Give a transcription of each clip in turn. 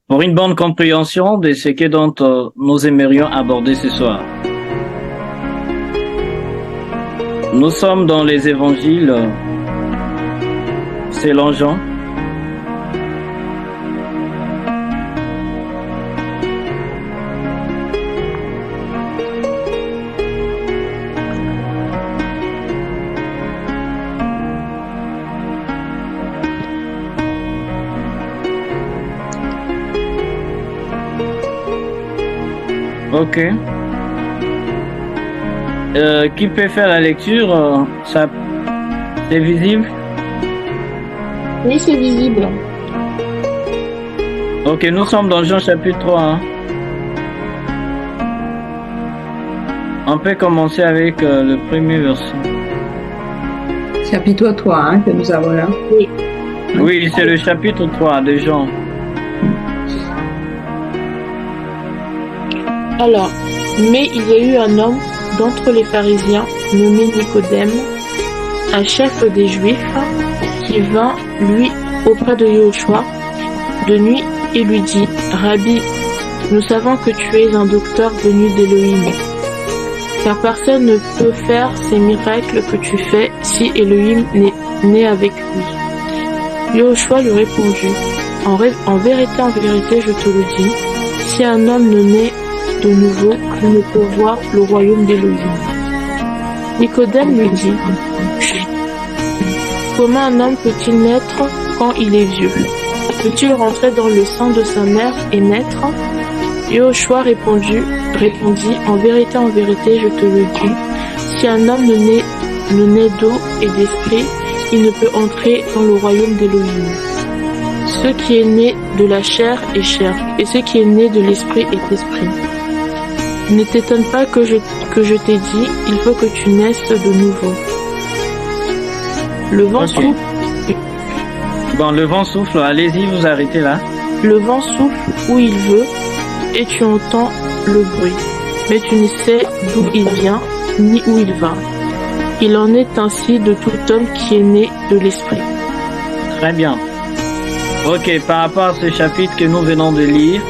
Pour une bonne compréhension de ce que dont nous aimerions aborder ce soir. Nous sommes dans les évangiles selon Jean. Ok. Qui peut faire la lecture? Ça, c'est visible? Oui, c'est visible. Ok, nous sommes dans Jean chapitre 3. Hein. On peut commencer avec le premier verset. Chapitre 3 hein, que nous avons là. Oui. Oui, c'est le chapitre 3 de Jean. Alors, mais il y a eu un homme d'entre les pharisiens, nommé Nicodème, un chef des Juifs, qui vint, lui, auprès de Yahushua, de nuit, et lui dit, Rabbi, nous savons que tu es un docteur venu d'Élohim, car personne ne peut faire ces miracles que tu fais si Élohim n'est avec lui. Yahushua lui répondit, en vérité, je te le dis, si un homme ne naît de nouveau, il ne peut voir le royaume d'Élohim. Nicodème lui dit, comment un homme peut-il naître quand il est vieux? Peut-il rentrer dans le sein de sa mère et naître? Yahushua répondit, en vérité, je te le dis, si un homme ne naît d'eau et d'esprit, il ne peut entrer dans le royaume d'Élohim. Ce qui est né de la chair est chair, et ce qui est né de l'esprit est esprit. Ne t'étonne pas que je t'ai dit, il faut que tu naisses de nouveau. Le vent souffle. Bon, le vent souffle, allez-y, vous arrêtez là. Le vent souffle où il veut, et tu entends le bruit, mais tu ne sais d'où il vient, ni où il va. Il en est ainsi de tout homme qui est né de l'esprit. Très bien. Ok, par rapport à ce chapitre que nous venons de lire,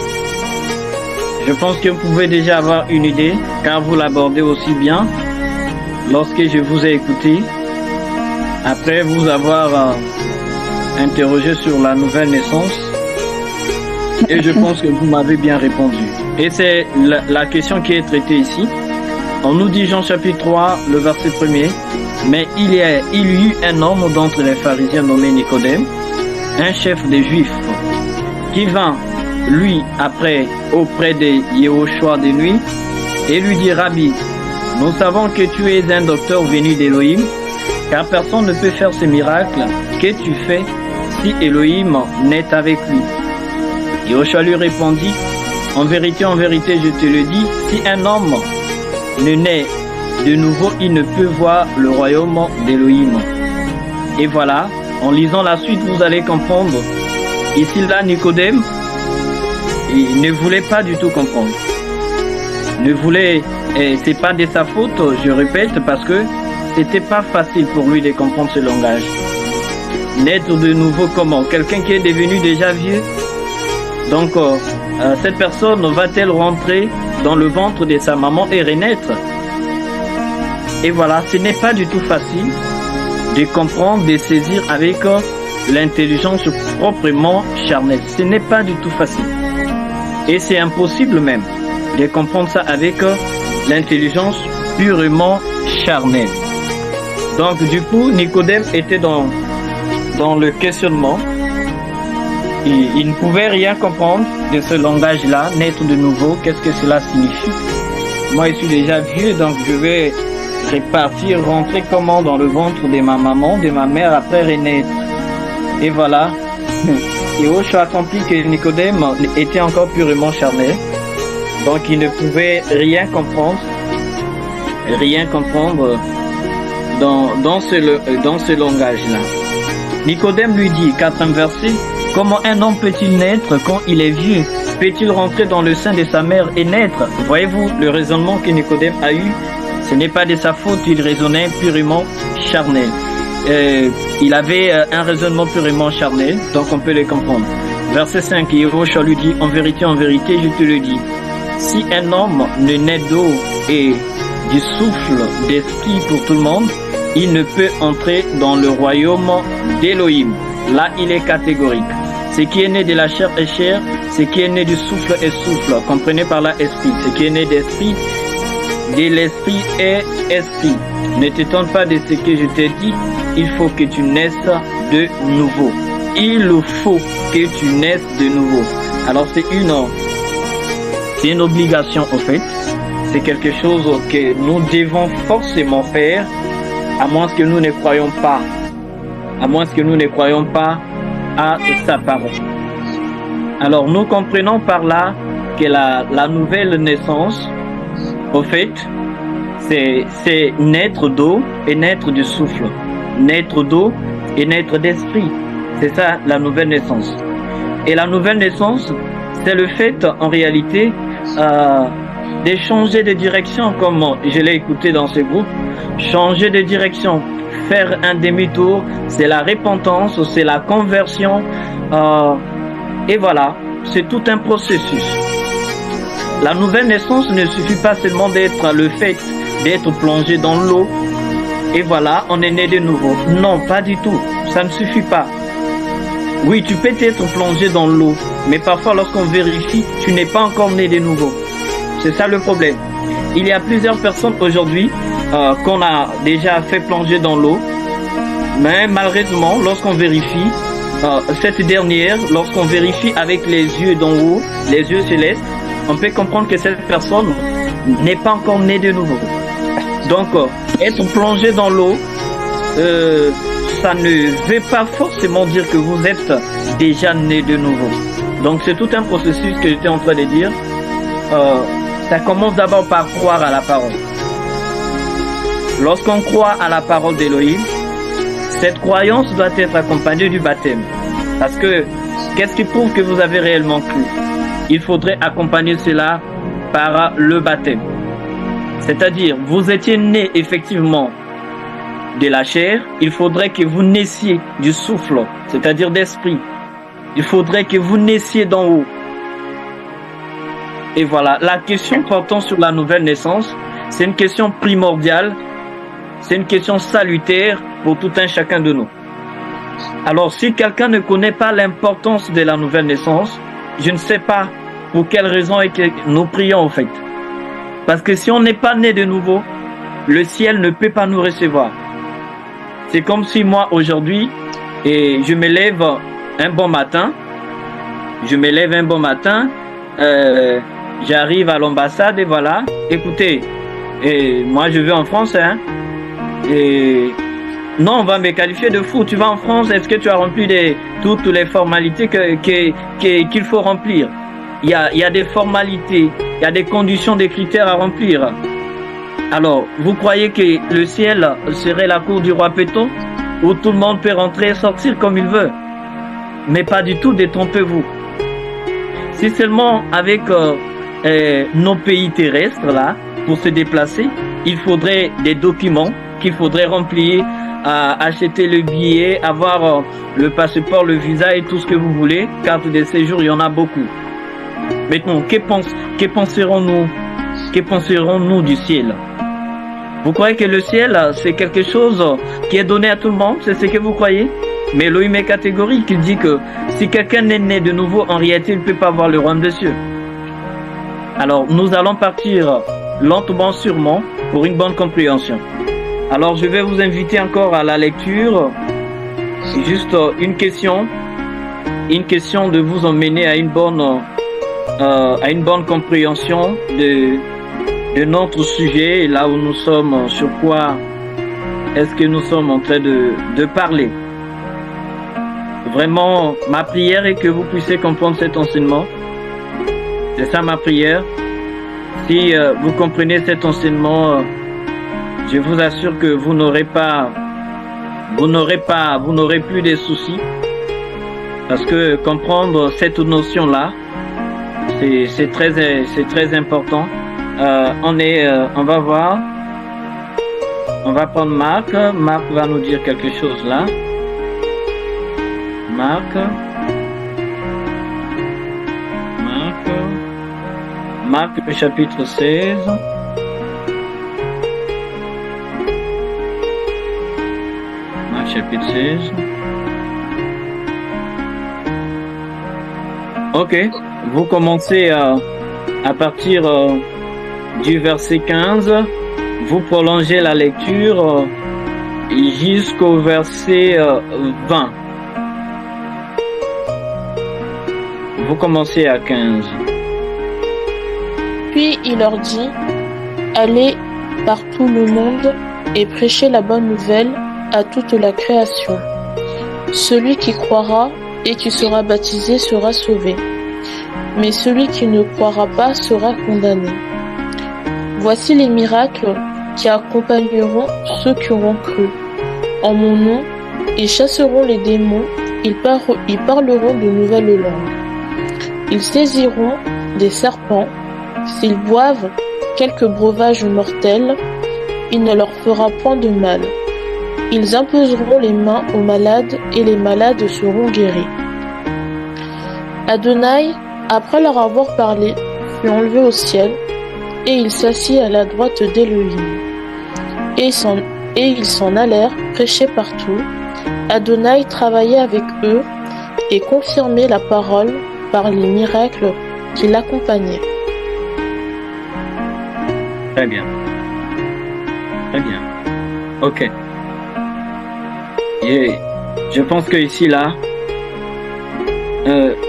je pense que vous pouvez déjà avoir une idée, car vous l'abordez aussi bien lorsque je vous ai écouté, après vous avoir interrogé sur la nouvelle naissance, et je pense que vous m'avez bien répondu. Et c'est la question qui est traitée ici. On nous dit Jean chapitre 3, le verset 1er, mais il y eut un homme d'entre les pharisiens nommé Nicodème, un chef des Juifs, qui vint lui après auprès de Yahushua de nuit et lui dit, Rabbi, nous savons que tu es un docteur venu d'Élohim, car personne ne peut faire ces miracles que tu fais si Élohim n'est avec lui. Yahushua lui répondit, en vérité, je te le dis, si un homme ne naît de nouveau, il ne peut voir le royaume d'Élohim. Et voilà, en lisant la suite, vous allez comprendre. Ici, là, Nicodème, il ne voulait pas du tout comprendre. C'est pas de sa faute, je répète, parce que c'était pas facile pour lui de comprendre ce langage. Naître de nouveau comment? Quelqu'un qui est devenu déjà vieux. Donc, cette personne va-t-elle rentrer dans le ventre de sa maman et renaître? Et voilà, ce n'est pas du tout facile de comprendre, de saisir avec l'intelligence proprement charnelle. Ce n'est pas du tout facile. Et c'est impossible même de comprendre ça avec l'intelligence purement charnelle. Donc du coup, Nicodème était dans le questionnement. Il ne pouvait rien comprendre de ce langage-là, naître de nouveau, qu'est-ce que cela signifie? Moi, je suis déjà vieux, donc je vais repartir, rentrer comment dans le ventre de ma maman, de ma mère, après renaître. Et voilà. Yahushua a compris que Nicodème était encore purement charnel, donc il ne pouvait rien comprendre dans ce langage-là. Nicodème lui dit, 4e verset, comment un homme peut-il naître quand il est vieux? Peut-il rentrer dans le sein de sa mère et naître? Voyez-vous le raisonnement que Nicodème a eu? Ce n'est pas de sa faute, il raisonnait purement charnel. Il avait un raisonnement purement charnel, donc on peut le comprendre. Verset 5, Yehoshua lui dit, en vérité, je te le dis, si un homme ne naît d'eau et du souffle d'esprit pour tout le monde, il ne peut entrer dans le royaume d'Élohim. Là, il est catégorique. Ce qui est né de la chair est chair, ce qui est né du souffle est souffle. Comprenez par là esprit. Ce qui est né d'esprit, de l'esprit est esprit. Ne t'étonne pas de ce que je t'ai dit, il faut que tu naisses de nouveau. Il faut que tu naisses de nouveau. Alors c'est une obligation en fait. C'est quelque chose que nous devons forcément faire, à moins que nous ne croyions pas. À moins que nous ne croyions pas à sa parole. Alors nous comprenons par là que la nouvelle naissance, au fait, c'est naître d'eau et naître du souffle. Naître d'eau et naître d'esprit. C'est ça la nouvelle naissance. Et la nouvelle naissance, c'est le fait en réalité de changer de direction, comme je l'ai écouté dans ce groupe. Changer de direction, faire un demi-tour, c'est la repentance, c'est la conversion. Et voilà, c'est tout un processus. La nouvelle naissance ne suffit pas seulement d'être le fait d'être plongé dans l'eau. Et voilà, on est né de nouveau. Non, pas du tout. Ça ne suffit pas. Oui, tu peux être plongé dans l'eau, mais parfois lorsqu'on vérifie, tu n'es pas encore né de nouveau. C'est ça le problème. Il y a plusieurs personnes aujourd'hui qu'on a déjà fait plonger dans l'eau, mais malheureusement, lorsqu'on vérifie, cette dernière, lorsqu'on vérifie avec les yeux d'en haut, les yeux célestes, on peut comprendre que cette personne n'est pas encore née de nouveau. Donc, être plongé dans l'eau, ça ne veut pas forcément dire que vous êtes déjà né de nouveau. Donc, c'est tout un processus que j'étais en train de dire. Ça commence d'abord par croire à la parole. Lorsqu'on croit à la parole d'Élohim, cette croyance doit être accompagnée du baptême. Parce que, qu'est-ce qui prouve que vous avez réellement cru? Il faudrait accompagner cela par le baptême. C'est-à-dire, vous étiez né effectivement de la chair, il faudrait que vous naissiez du souffle, c'est-à-dire d'esprit. Il faudrait que vous naissiez d'en haut. Et voilà, la question portant sur la nouvelle naissance, c'est une question primordiale, c'est une question salutaire pour tout un chacun de nous. Alors, si quelqu'un ne connaît pas l'importance de la nouvelle naissance, je ne sais pas pour quelle raison et que nous prions en fait. Parce que si on n'est pas né de nouveau, le ciel ne peut pas nous recevoir. C'est comme si moi aujourd'hui, et je me lève un bon matin, j'arrive à l'ambassade et voilà, écoutez, et moi je vais en France, hein, et non, on va me qualifier de fou. Tu vas en France, est-ce que tu as rempli toutes les formalités qu'il faut remplir? Il y a des formalités, il y a des conditions, des critères à remplir. Alors, vous croyez que le ciel serait la cour du roi Péton, où tout le monde peut rentrer et sortir comme il veut? Mais pas du tout, détrompez-vous. Si seulement avec nos pays terrestres, là, pour se déplacer, il faudrait des documents qu'il faudrait remplir, acheter le billet, avoir le passeport, le visa et tout ce que vous voulez. Carte de séjour, il y en a beaucoup. Maintenant, que penserons-nous du ciel? Vous croyez que le ciel, c'est quelque chose qui est donné à tout le monde? C'est ce que vous croyez? Mais Elohim est catégorique. Il dit que si quelqu'un n'est né de nouveau, en réalité, il ne peut pas voir le royaume des cieux. Alors, nous allons partir lentement, sûrement, pour une bonne compréhension. Alors, je vais vous inviter encore à la lecture. Juste une question de vous emmener à une bonne compréhension de notre sujet, là où nous sommes, sur quoi est-ce que nous sommes en train de parler. Vraiment, ma prière est que vous puissiez comprendre cet enseignement. C'est ça ma prière. Si vous comprenez cet enseignement, je vous assure que vous n'aurez plus de soucis. Parce que comprendre cette notion-là, c'est très important. On va voir. On va prendre Marc. Marc va nous dire quelque chose là. Marc. Marc chapitre 16. Marc chapitre 16. Ok, vous commencez à partir du verset 15, vous prolongez la lecture jusqu'au verset 20. Vous commencez à 15. Puis il leur dit, allez par tout le monde et prêchez la bonne nouvelle à toute la création. Celui qui croira et qui sera baptisé sera sauvé, mais celui qui ne croira pas sera condamné. Voici les miracles qui accompagneront ceux qui auront cru. En mon nom, ils chasseront les démons, ils parleront de nouvelles langues. Ils saisiront des serpents, s'ils boivent quelques breuvages mortels, il ne leur fera point de mal. Ils imposeront les mains aux malades et les malades seront guéris. Adonai, après leur avoir parlé, fut enlevé au ciel et il s'assit à la droite d'Élohim. Et ils s'en allèrent prêcher partout. Adonai travaillait avec eux et confirmait la parole par les miracles qui l'accompagnaient. Très bien. Très bien. Ok. Et je pense que ici, là,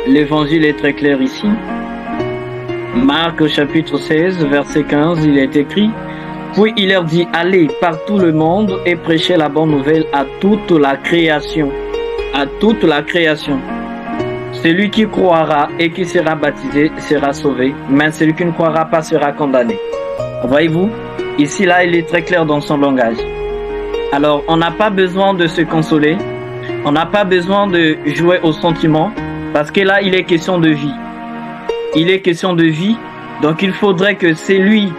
l'évangile est très clair ici. Marc au chapitre 16, verset 15, il est écrit, puis il leur dit, allez par tout le monde et prêchez la bonne nouvelle à toute la création. À toute la création. Celui qui croira et qui sera baptisé sera sauvé, mais celui qui ne croira pas sera condamné. Voyez-vous, ici, là, il est très clair dans son langage. Alors, on n'a pas besoin de se consoler, on n'a pas besoin de jouer aux sentiments, parce que là, il est question de vie. Il est question de vie, donc il faudrait que c'est lui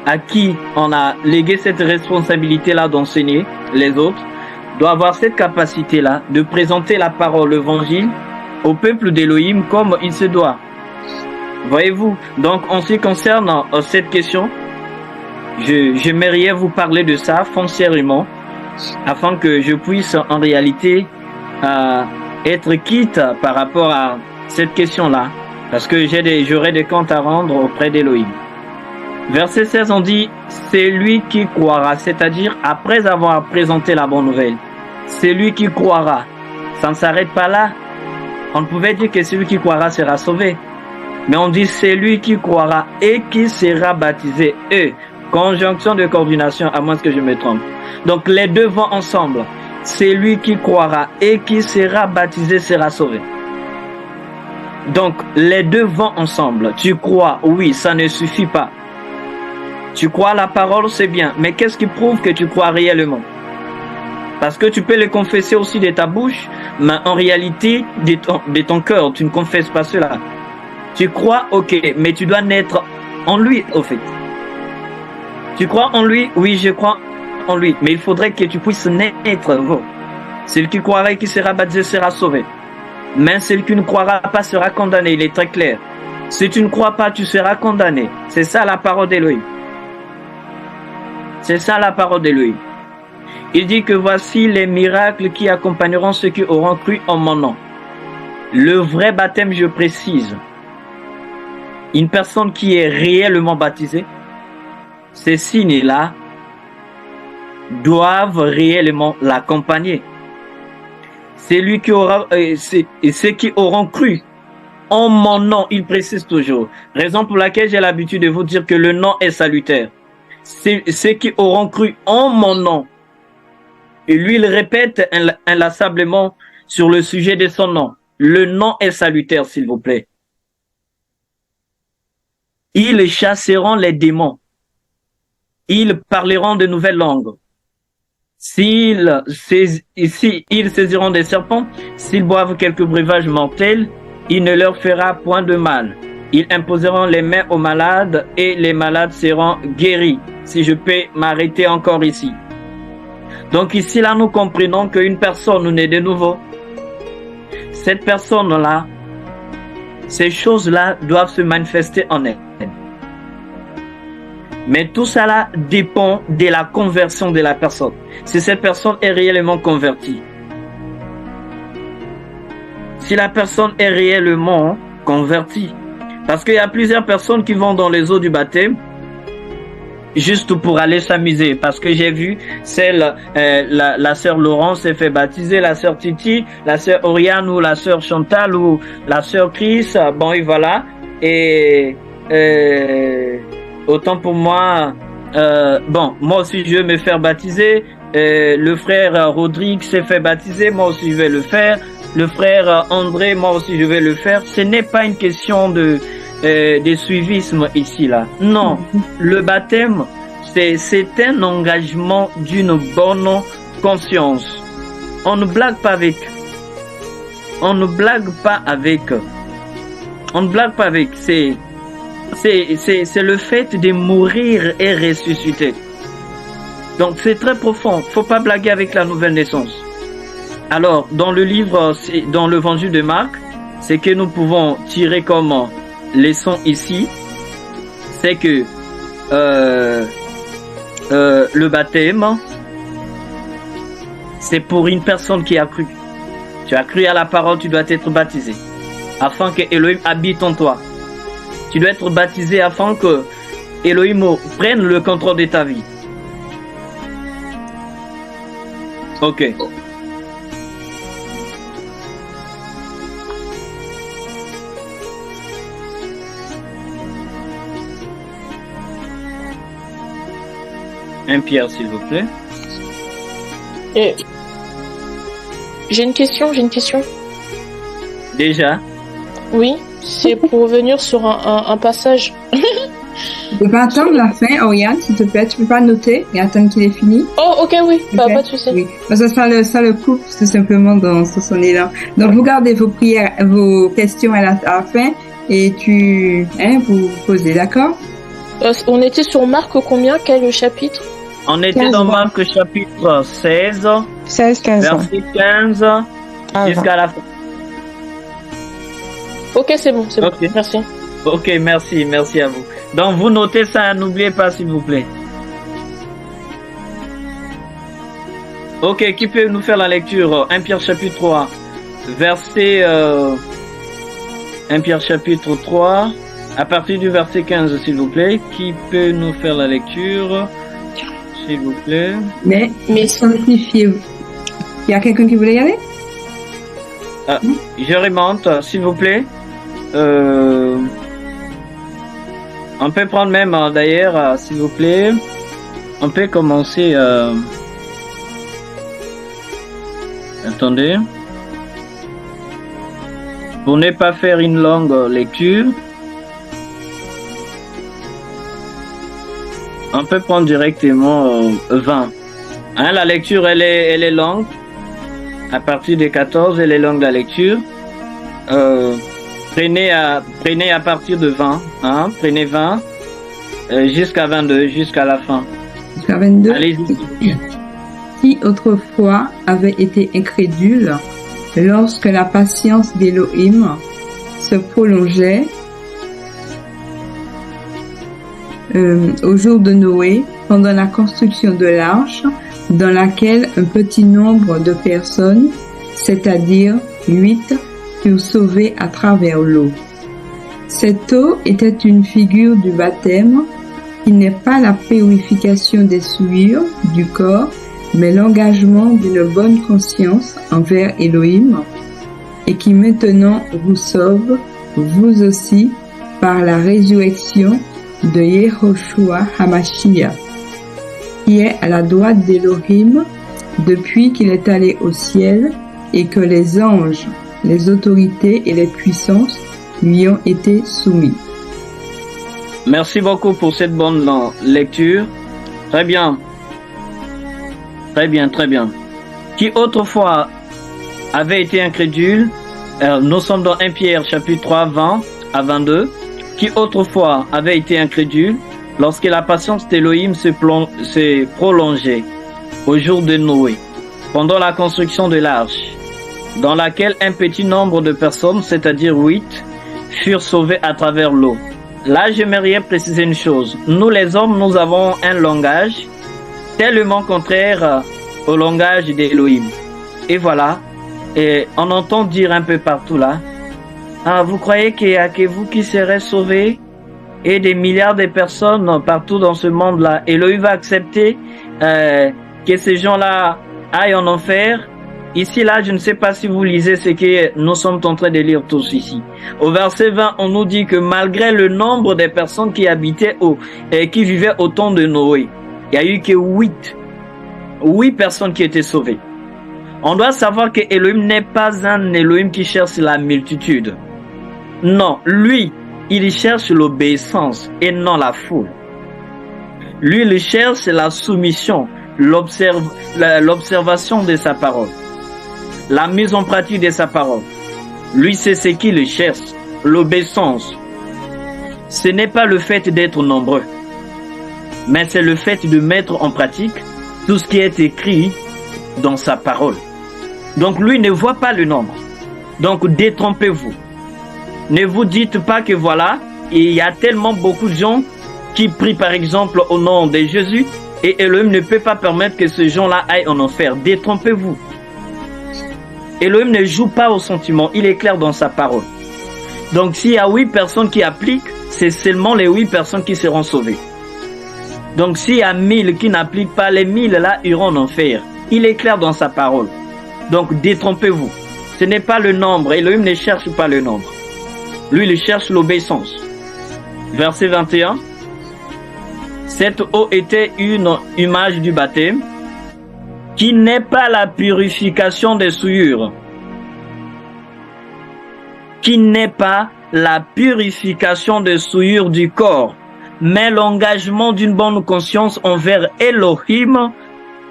à qui on a légué cette responsabilité-là d'enseigner les autres, doit avoir cette capacité-là de présenter la parole, l'évangile, au peuple d'Élohim comme il se doit. Voyez-vous, donc en ce qui concerne cette question, j'aimerais vous parler de ça foncièrement, afin que je puisse en réalité être quitte par rapport à cette question-là, parce que j'aurai des comptes à rendre auprès d'Élohim. Verset 16, on dit, c'est lui qui croira, c'est-à-dire après avoir présenté la bonne nouvelle, c'est lui qui croira. Ça ne s'arrête pas là. On pouvait dire que celui qui croira sera sauvé, mais on dit c'est lui qui croira et qui sera baptisé. Conjonction de coordination, à moins que je me trompe. Donc les deux vont ensemble. C'est lui qui croira et qui sera baptisé sera sauvé. Donc les deux vont ensemble. Tu crois, oui, ça ne suffit pas. Tu crois la parole, c'est bien. Mais qu'est-ce qui prouve que tu crois réellement? Parce que tu peux le confesser aussi de ta bouche, mais en réalité, de ton cœur, tu ne confesses pas cela. Tu crois, ok, mais tu dois naître en lui, au fait. Tu crois en lui? Oui, je crois en lui. Mais il faudrait que tu puisses naître. Celui qui croira et qui sera baptisé sera sauvé. Mais celui qui ne croira pas sera condamné. Il est très clair. Si tu ne crois pas, tu seras condamné. C'est ça la parole d'Élohim. C'est ça la parole d'Élohim. Il dit que voici les miracles qui accompagneront ceux qui auront cru en mon nom. Le vrai baptême, je précise. Une personne qui est réellement baptisée, ces signes-là doivent réellement l'accompagner. C'est lui qui aura, ceux qui auront cru en mon nom, il précise toujours. Raison pour laquelle j'ai l'habitude de vous dire que le nom est salutaire. C'est ceux qui auront cru en mon nom. Et lui, il répète inlassablement sur le sujet de son nom. Le nom est salutaire, s'il vous plaît. Ils chasseront les démons. Ils parleront de nouvelles langues. S'ils saisiront des serpents, s'ils boivent quelques breuvages mortels, il ne leur fera point de mal. Ils imposeront les mains aux malades et les malades seront guéris. Si je peux m'arrêter encore ici. Donc ici, là, nous comprenons qu'une personne naît de nouveau. Cette personne-là, ces choses-là doivent se manifester en elle. Mais tout cela dépend de la conversion de la personne. Si cette personne est réellement convertie. Si la personne est réellement convertie. Parce qu'il y a plusieurs personnes qui vont dans les eaux du baptême juste pour aller s'amuser. Parce que j'ai vu la sœur Laurence s'est fait baptiser, la sœur Titi, la sœur Oriane ou la sœur Chantal ou la sœur Chris. Bon, et voilà. Et autant pour moi, moi aussi je vais me faire baptiser. Le frère Rodrigue s'est fait baptiser, moi aussi je vais le faire. Le frère André, moi aussi je vais le faire. Ce n'est pas une question de suivisme ici là. Non, le baptême c'est un engagement d'une bonne conscience. On ne blague pas avec. On ne blague pas avec. On ne blague pas avec. C'est le fait de mourir et ressusciter. Donc c'est très profond. Faut pas blaguer avec la nouvelle naissance. Alors, dans le livre, dans l'évangile de Marc, c'est que nous pouvons tirer comme leçon ici, c'est que le baptême, c'est pour une personne qui a cru. Tu as cru à la parole, tu dois être baptisé, afin que Elohim habite en toi. Tu dois être baptisé afin que Elohim prenne le contrôle de ta vie. Ok. Un Pierre, s'il vous plaît. J'ai une question. Déjà? Oui, c'est pour revenir sur un passage. Tu peux pas attendre la fin, Oriane, s'il te plaît. Tu peux pas noter et attendre qu'il ait fini. Oh, ok, oui, Okay. pas de souci. Oui, parce que ça le coupe tout simplement dans son élan. Donc vous gardez vos prières, vos questions à la fin et vous posez, d'accord? On était sur Marc combien? Quel chapitre? On était 15, dans Marc chapitre 16, 16-15. verset 15 jusqu'à la fin. Ok, c'est bon, Ok. merci. Ok, merci à vous. Donc vous notez ça, n'oubliez pas s'il vous plaît. Ok, qui peut nous faire la lecture? 1 Pierre chapitre 3, verset 1 Pierre chapitre 3, à partir du verset 15 s'il vous plaît. Qui peut nous faire la lecture? S'il vous plaît. Mais simplifiez-vous. Il y a quelqu'un qui voulait y aller? Je remonte, s'il vous plaît. On peut prendre même, d'ailleurs, s'il vous plaît. On peut commencer. Attendez. Pour ne pas faire une longue lecture. On peut prendre directement 20. Hein, la lecture, elle est longue. À partir de 14, elle est longue la lecture. Prenez à partir de 20. Hein, prenez 20 jusqu'à 22, jusqu'à la fin. Jusqu'à 22. Allez-y. Qui autrefois avait été incrédule lorsque la patience d'Élohim se prolongeait au jour de Noé, pendant la construction de l'arche, dans laquelle un petit nombre de personnes, c'est-à-dire 8, furent sauvées à travers l'eau. Cette eau était une figure du baptême, qui n'est pas la purification des souillures du corps, mais l'engagement d'une bonne conscience envers Elohim, et qui maintenant vous sauve, vous aussi, par la résurrection de Yehoshua Hamashiach, qui est à la droite d'Elohim depuis qu'il est allé au ciel et que les anges, les autorités et les puissances lui ont été soumis. Merci beaucoup pour cette bonne lecture. Très bien. Très bien, très bien. Qui autrefois avait été incrédule, nous sommes dans 1 Pierre chapitre 3, 20 à 22. Qui autrefois avait été incrédule lorsque la patience d'Élohim s'est prolongée au jour de Noé, pendant la construction de l'arche, dans laquelle un petit nombre de personnes, c'est-à-dire 8, furent sauvées à travers l'eau. là, j'aimerais préciser une chose. Nous, les hommes, nous avons un langage tellement contraire au langage d'Élohim. Et voilà, et on entend dire un peu partout là, ah, vous croyez qu'il n'y a que vous qui serez sauvés et des milliards de personnes partout dans ce monde-là. Élohim va accepter que ces gens-là aillent en enfer. Ici, là, je ne sais pas si vous lisez ce que nous sommes en train de lire tous ici. Au verset 20, on nous dit que malgré le nombre de personnes qui habitaient et qui vivaient au temps de Noé, il n'y a eu que 8 personnes qui étaient sauvées. On doit savoir que Elohim n'est pas un Elohim qui cherche la multitude. Non, lui, il cherche l'obéissance et non la foule. Lui, il cherche la soumission, l'observation de sa parole, la mise en pratique de sa parole. Lui, c'est ce qu'il cherche, l'obéissance. Ce n'est pas le fait d'être nombreux, mais c'est le fait de mettre en pratique tout ce qui est écrit dans sa parole. Donc lui ne voit pas le nombre. Donc détrompez-vous. Ne vous dites pas que voilà, il y a tellement beaucoup de gens qui prient par exemple au nom de Jésus et Elohim ne peut pas permettre que ces gens-là aillent en enfer. Détrompez-vous. Elohim ne joue pas au sentiment, il est clair dans sa parole. Donc s'il y a 8 personnes qui appliquent, c'est seulement les 8 personnes qui seront sauvées. Donc s'il y a 1000 qui n'appliquent pas, les 1000 là iront en enfer. Il est clair dans sa parole. Donc détrompez-vous. Ce n'est pas le nombre. Elohim ne cherche pas le nombre. Lui, il cherche l'obéissance. Verset 21. Cette eau était une image du baptême qui n'est pas la purification des souillures. Qui n'est pas la purification des souillures du corps, mais l'engagement d'une bonne conscience envers Elohim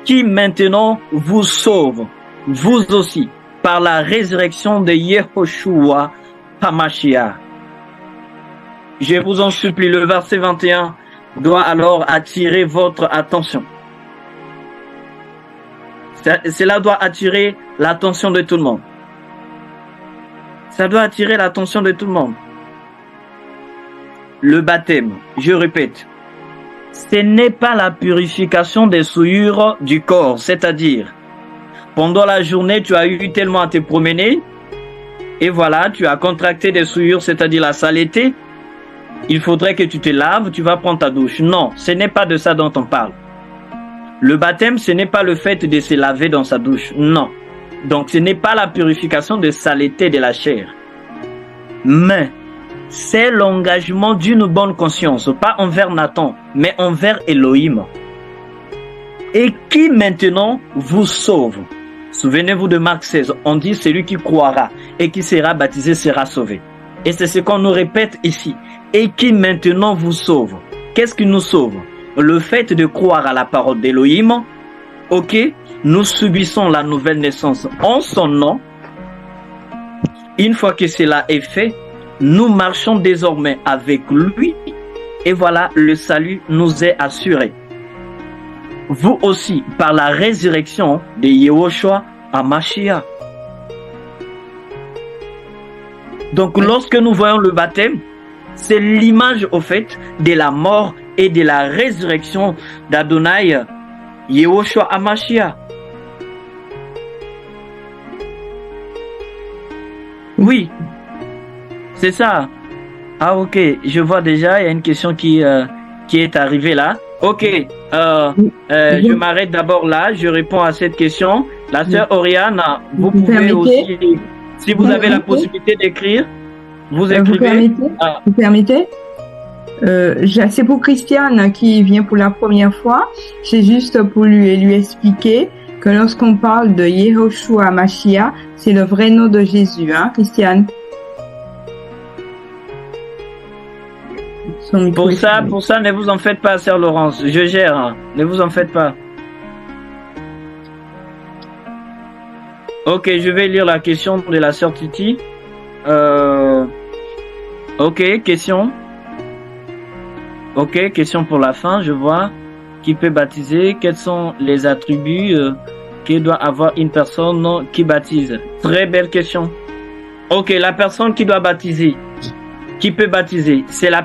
qui maintenant vous sauve, vous aussi, par la résurrection de Yehoshua HaMashiach. Je vous en supplie, le verset 21 doit alors attirer votre attention. Cela doit attirer l'attention de tout le monde. Ça doit attirer l'attention de tout le monde. Le baptême, je répète, ce n'est pas la purification des souillures du corps, c'est-à-dire, pendant la journée, tu as eu tellement à te promener, et voilà, tu as contracté des souillures, c'est-à-dire la saleté, il faudrait que tu te laves, tu vas prendre ta douche. Non, ce n'est pas de ça dont on parle. Le baptême, ce n'est pas le fait de se laver dans sa douche, non. Donc, ce n'est pas la purification de saleté de la chair. Mais, c'est l'engagement d'une bonne conscience, pas envers Nathan, mais envers Elohim. Et qui maintenant vous sauve. Souvenez-vous de Marc 16, on dit celui qui croira et qui sera baptisé sera sauvé. Et c'est ce qu'on nous répète ici. Et qui maintenant vous sauve. Qu'est-ce qui nous sauve? Le fait de croire à la parole d'Elohim. Ok, nous subissons la nouvelle naissance en son nom. Une fois que cela est fait, nous marchons désormais avec lui. Et voilà, le salut nous est assuré. Vous aussi, par la résurrection de Yehoshua HaMashiach. Donc, lorsque nous voyons le baptême, c'est l'image, au fait, de la mort et de la résurrection d'Adonai Yehoshua HaMashiach. Oui, c'est ça. Ah, ok, je vois déjà, il y a une question qui est arrivée là. Ok, je m'arrête d'abord là, je réponds à cette question. La sœur Oriane, vous pouvez aussi, si vous avez la possibilité d'écrire, vous écrivez. Vous permettez c'est pour Christiane qui vient pour la première fois. C'est juste pour lui expliquer que lorsqu'on parle de Yehoshua HaMashiach, c'est le vrai nom de Jésus, hein, Christiane? Pour ça, ne vous en faites pas, sœur Laurence. Je gère, hein. Ne vous en faites pas. Ok, je vais lire la question de la sœur Titi. Ok, question. Ok, question pour la fin, je vois. Qui peut baptiser? Quels sont les attributs que doit avoir une personne qui baptise? Très belle question. Ok, la personne qui doit baptiser. qui peut baptiser, c'est la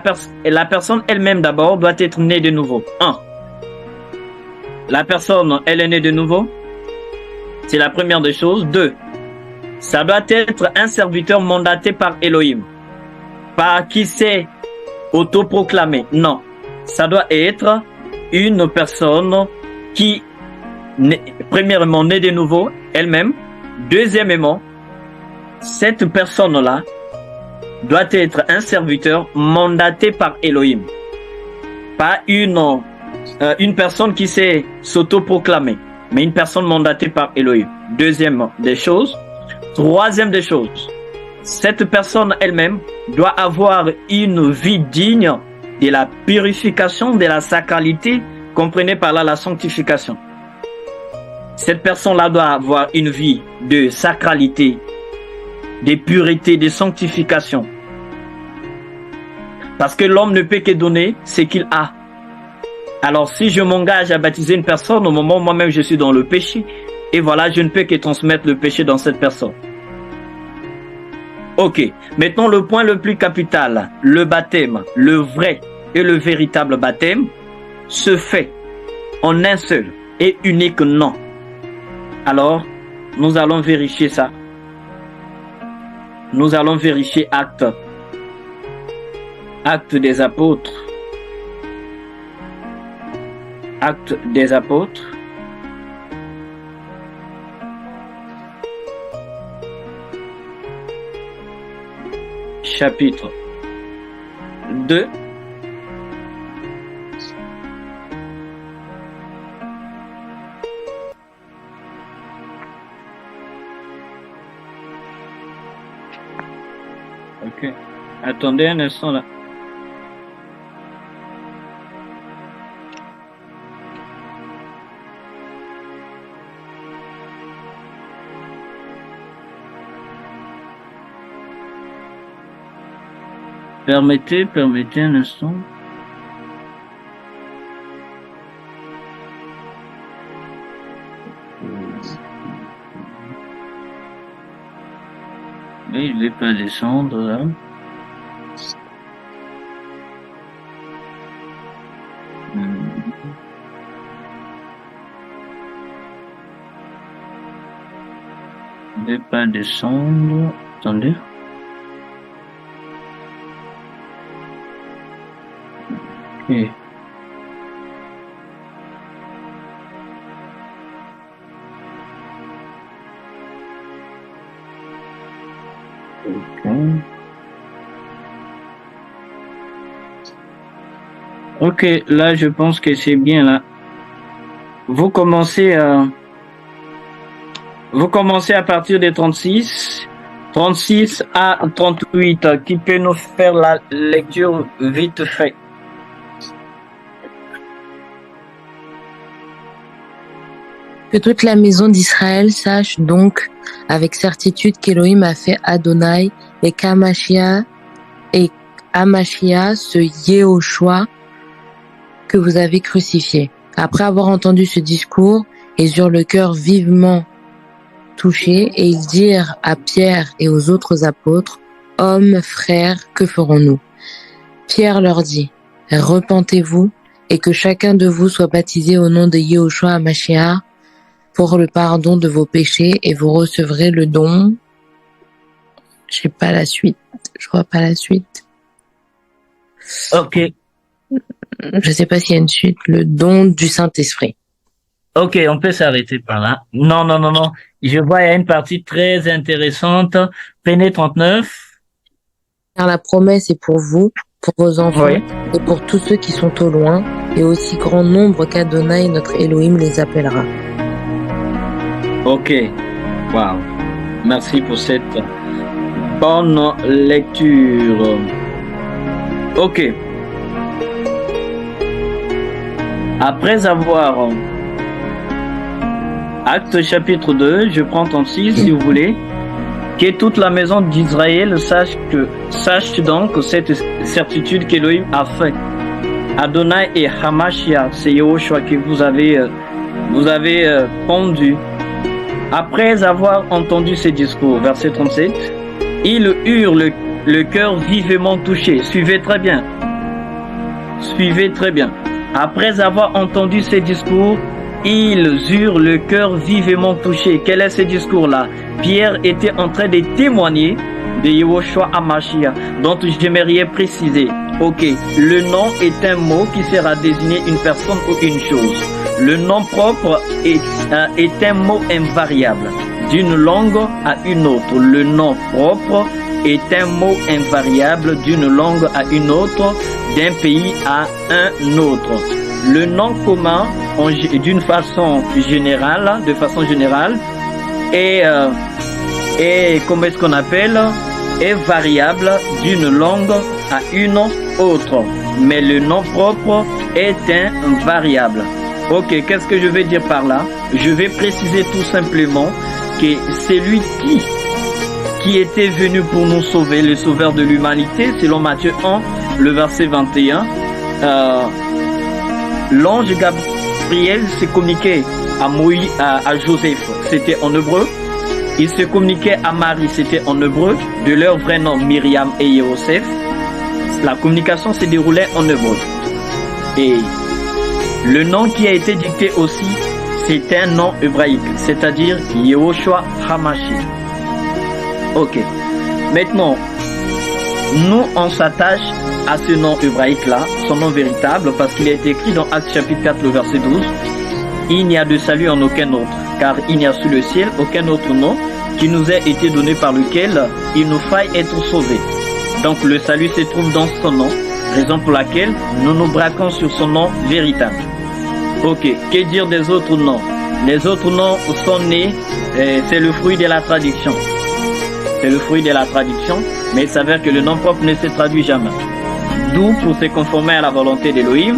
personne elle-même d'abord doit être née de nouveau. 1. La personne, elle est née de nouveau. C'est la première des choses. 2. Ça doit être un serviteur mandaté par Elohim. Pas qui s'est autoproclamé. Non. Ça doit être une personne qui, premièrement, née de nouveau, elle-même. Deuxièmement, cette personne-là doit être un serviteur mandaté par Elohim. Pas une personne qui s'est s'autoproclamée, mais une personne mandatée par Elohim. Deuxième des choses. Troisième des choses. Cette personne elle-même doit avoir une vie digne de la purification, de la sacralité, comprenez par là la sanctification. Cette personne-là doit avoir une vie de sacralité, de pureté, de sanctification. Parce que l'homme ne peut que donner ce qu'il a. Alors si je m'engage à baptiser une personne, au moment où moi-même je suis dans le péché, et voilà, je ne peux que transmettre le péché dans cette personne. Ok, maintenant le point le plus capital, le baptême, le vrai et le véritable baptême, se fait en un seul et unique nom. Alors, nous allons vérifier ça. Nous allons vérifier Actes des Apôtres. Actes des Apôtres. Chapitre 2. Ok. Attendez un instant là. Permettez un instant. Mais il ne va pas descendre là. Il ne va pas descendre. Attendez. Okay. Ok, là je pense que c'est bien là. Vous commencez à partir des 36 à 38. Qui peut nous faire la lecture vite fait? Que toute la maison d'Israël sache donc avec certitude qu'Élohim a fait Adonai et qu'Amashia ce Yehoshua que vous avez crucifié. Après avoir entendu ce discours, ils eurent le cœur vivement touché et ils dirent à Pierre et aux autres apôtres, « Hommes, frères, que ferons-nous » Pierre leur dit, « Repentez-vous et que chacun de vous soit baptisé au nom de Yehoshua Hamashiach pour le pardon de vos péchés et vous recevrez le don. » Je sais pas la suite. Je vois pas la suite. Ok. Je sais pas s'il y a une suite. Le don du Saint-Esprit. Ok, on peut s'arrêter par là. Non. Je vois, il y a une partie très intéressante. Prenez 39. Car la promesse est pour vous, pour vos enfants, Oui. et pour tous ceux qui sont au loin, et aussi grand nombre qu'Adonai, notre Elohim, les appellera. Ok. Wow. Merci pour cette bonne lecture. Ok. Après avoir Acte chapitre 2, je prends 36 si vous voulez. Que toute la maison d'Israël sache donc cette certitude qu'Élohim a fait. Adonai et Hamashiach, c'est Yehoshua que vous avez pondu. Après avoir entendu ces discours, verset 37, ils eurent le cœur vivement touché. Suivez très bien. Suivez très bien. Après avoir entendu ces discours, ils eurent le cœur vivement touché. Quel est ce discours-là? Pierre était en train de témoigner de Yehoshua HaMashiach, dont j'aimerais préciser. Ok, le nom est un mot qui sert à désigner une personne ou une chose. Le nom propre est un mot invariable d'une langue à une autre. Le nom propre est un mot invariable d'une langue à une autre, d'un pays à un autre. Le nom commun, d'une façon générale, est comment est-ce qu'on appelle, est variable d'une langue à une autre. Mais le nom propre est un variable. Ok, qu'est-ce que je vais dire par là? Je vais préciser tout simplement que c'est lui qui était venu pour nous sauver, le sauveur de l'humanité, selon Matthieu 1, le verset 21. L'ange Gabriel s'est communiqué à Joseph, c'était en hébreu. Il se communiquait à Marie, c'était en hébreu, de leur vrai nom Myriam et Yosef. La communication s'est déroulée en hébreu. Et le nom qui a été dicté aussi, c'est un nom hébraïque, c'est-à-dire Yehoshua HaMashiach. Ok. Maintenant, nous on s'attache à ce nom hébraïque-là, son nom véritable, parce qu'il a été écrit dans Actes chapitre 4, le verset 12. Il n'y a de salut en aucun autre, car il n'y a sous le ciel aucun autre nom qui nous ait été donné par lequel il nous faille être sauvés. Donc le salut se trouve dans son nom, raison pour laquelle nous nous braquons sur son nom véritable. Ok, que dire des autres noms? Les autres noms sont nés, c'est le fruit de la traduction. C'est le fruit de la traduction, mais il s'avère que le nom propre ne se traduit jamais. D'où, pour se conformer à la volonté d'Élohim,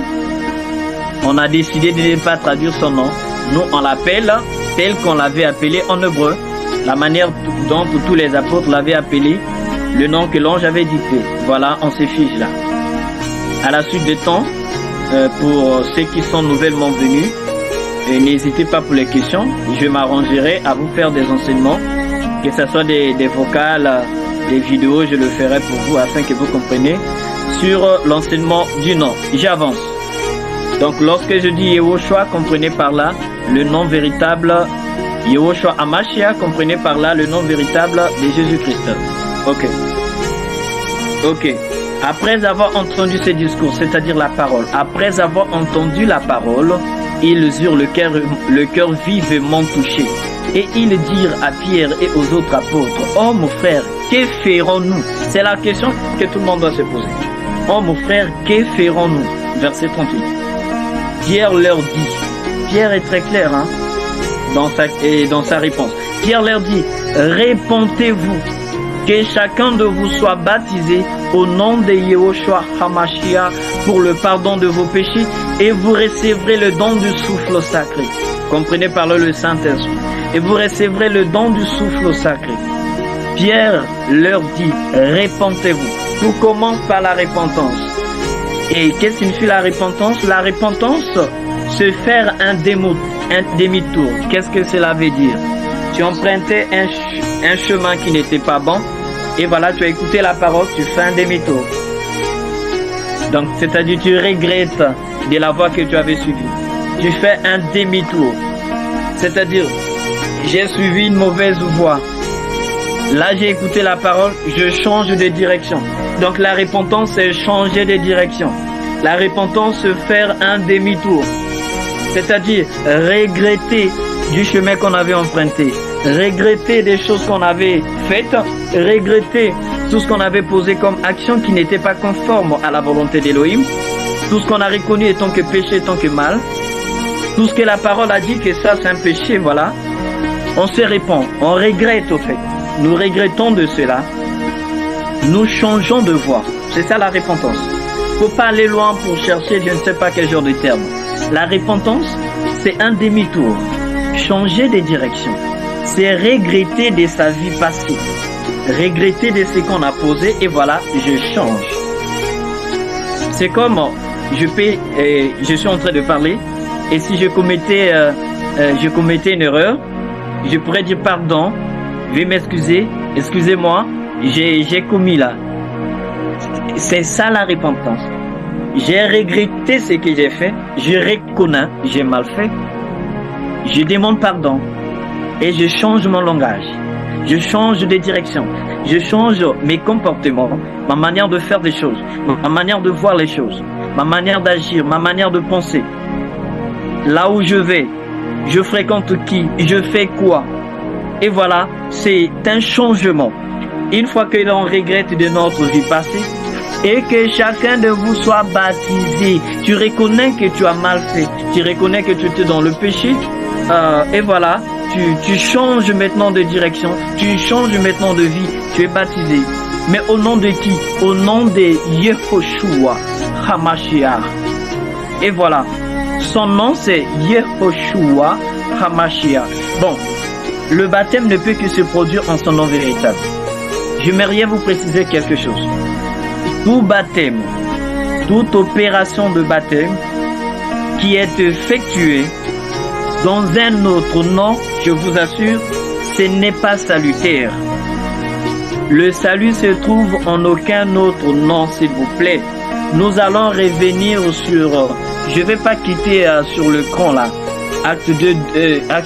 on a décidé de ne pas traduire son nom. Nous, on l'appelle tel qu'on l'avait appelé en hébreu, la manière dont tous les apôtres l'avaient appelé, le nom que l'ange avait dicté. Voilà, on se fiche là. À la suite du temps, pour ceux qui sont nouvellement venus, n'hésitez pas pour les questions. Je m'arrangerai à vous faire des enseignements, que ce soit des vocales, des vidéos, je le ferai pour vous afin que vous compreniez sur l'enseignement du nom. J'avance. Donc lorsque je dis Yehoshua, comprenez par là le nom véritable, Yehoshua HaMashiach, comprenez par là le nom véritable de Jésus-Christ. Ok. Ok. Après avoir entendu ces discours, c'est-à-dire la parole, après avoir entendu la parole, ils eurent le cœur vivement touché. Et ils dirent à Pierre et aux autres apôtres, « Oh mon frère, que ferons-nous » C'est la question que tout le monde doit se poser. « Oh mon frère, que ferons-nous » Verset 38. Pierre leur dit, Pierre est très clair dans sa réponse. Pierre leur dit, « Répentez-vous, que chacun de vous soit baptisé au nom de Yehoshua HaMashiach pour le pardon de vos péchés et vous recevrez le don du souffle sacré. » Comprenez par là le Saint-Esprit. Et vous recevrez le don du souffle sacré. Pierre leur dit, répentez-vous. Tout commence par la repentance. Et qu'est-ce que signifie la repentance? La repentance, c'est faire un demi-tour. Qu'est-ce que cela veut dire? Tu empruntais un chemin qui n'était pas bon, et voilà, tu as écouté la parole, tu fais un demi-tour. Donc, c'est-à-dire tu regrettes de la voie que tu avais suivie. Tu fais un demi-tour. C'est-à-dire, j'ai suivi une mauvaise voie. Là, j'ai écouté la parole, je change de direction. Donc, la repentance, c'est changer de direction. La repentance, c'est faire un demi-tour. C'est-à-dire, regretter du chemin qu'on avait emprunté. Regretter des choses qu'on avait faites. Regretter tout ce qu'on avait posé comme action qui n'était pas conforme à la volonté d'Élohim. Tout ce qu'on a reconnu étant que péché, étant que mal. Tout ce que la parole a dit que ça, c'est un péché, voilà. On se répand, on regrette au fait. Nous regrettons de cela. Nous changeons de voie. C'est ça la repentance. Faut pas aller loin pour chercher je ne sais pas quel genre de terme. La repentance, c'est un demi-tour. Changer de direction. C'est regretter de sa vie passée. Regretter de ce qu'on a posé et voilà, je change. C'est comme je suis en train de parler et si je commettais une erreur, je pourrais dire pardon, veuillez m'excuser, excusez-moi, j'ai commis là. C'est ça la repentance. J'ai regretté ce que j'ai fait, je reconnais, j'ai mal fait, je demande pardon et je change mon langage, je change de direction, je change mes comportements, ma manière de faire des choses, ma manière de voir les choses, ma manière d'agir, ma manière de penser. Là où je vais, je fréquente qui, je fais quoi. Et voilà, c'est un changement. Une fois que l'on regrette de notre vie passée et que chacun de vous soit baptisé, tu reconnais que tu as mal fait, tu reconnais que tu étais dans le péché, et voilà, tu changes maintenant de direction, tu changes maintenant de vie, tu es baptisé. Mais au nom de qui? Au nom de Yehoshua HaMashiach. Et voilà, son nom c'est Yehoshua HaMashiach. Bon, le baptême ne peut que se produire en son nom véritable. J'aimerais vous préciser quelque chose. Tout baptême, toute opération de baptême qui est effectuée dans un autre nom, je vous assure, ce n'est pas salutaire. Le salut se trouve en aucun autre nom, s'il vous plaît. Nous allons revenir sur... je ne vais pas quitter sur le cran là, Acte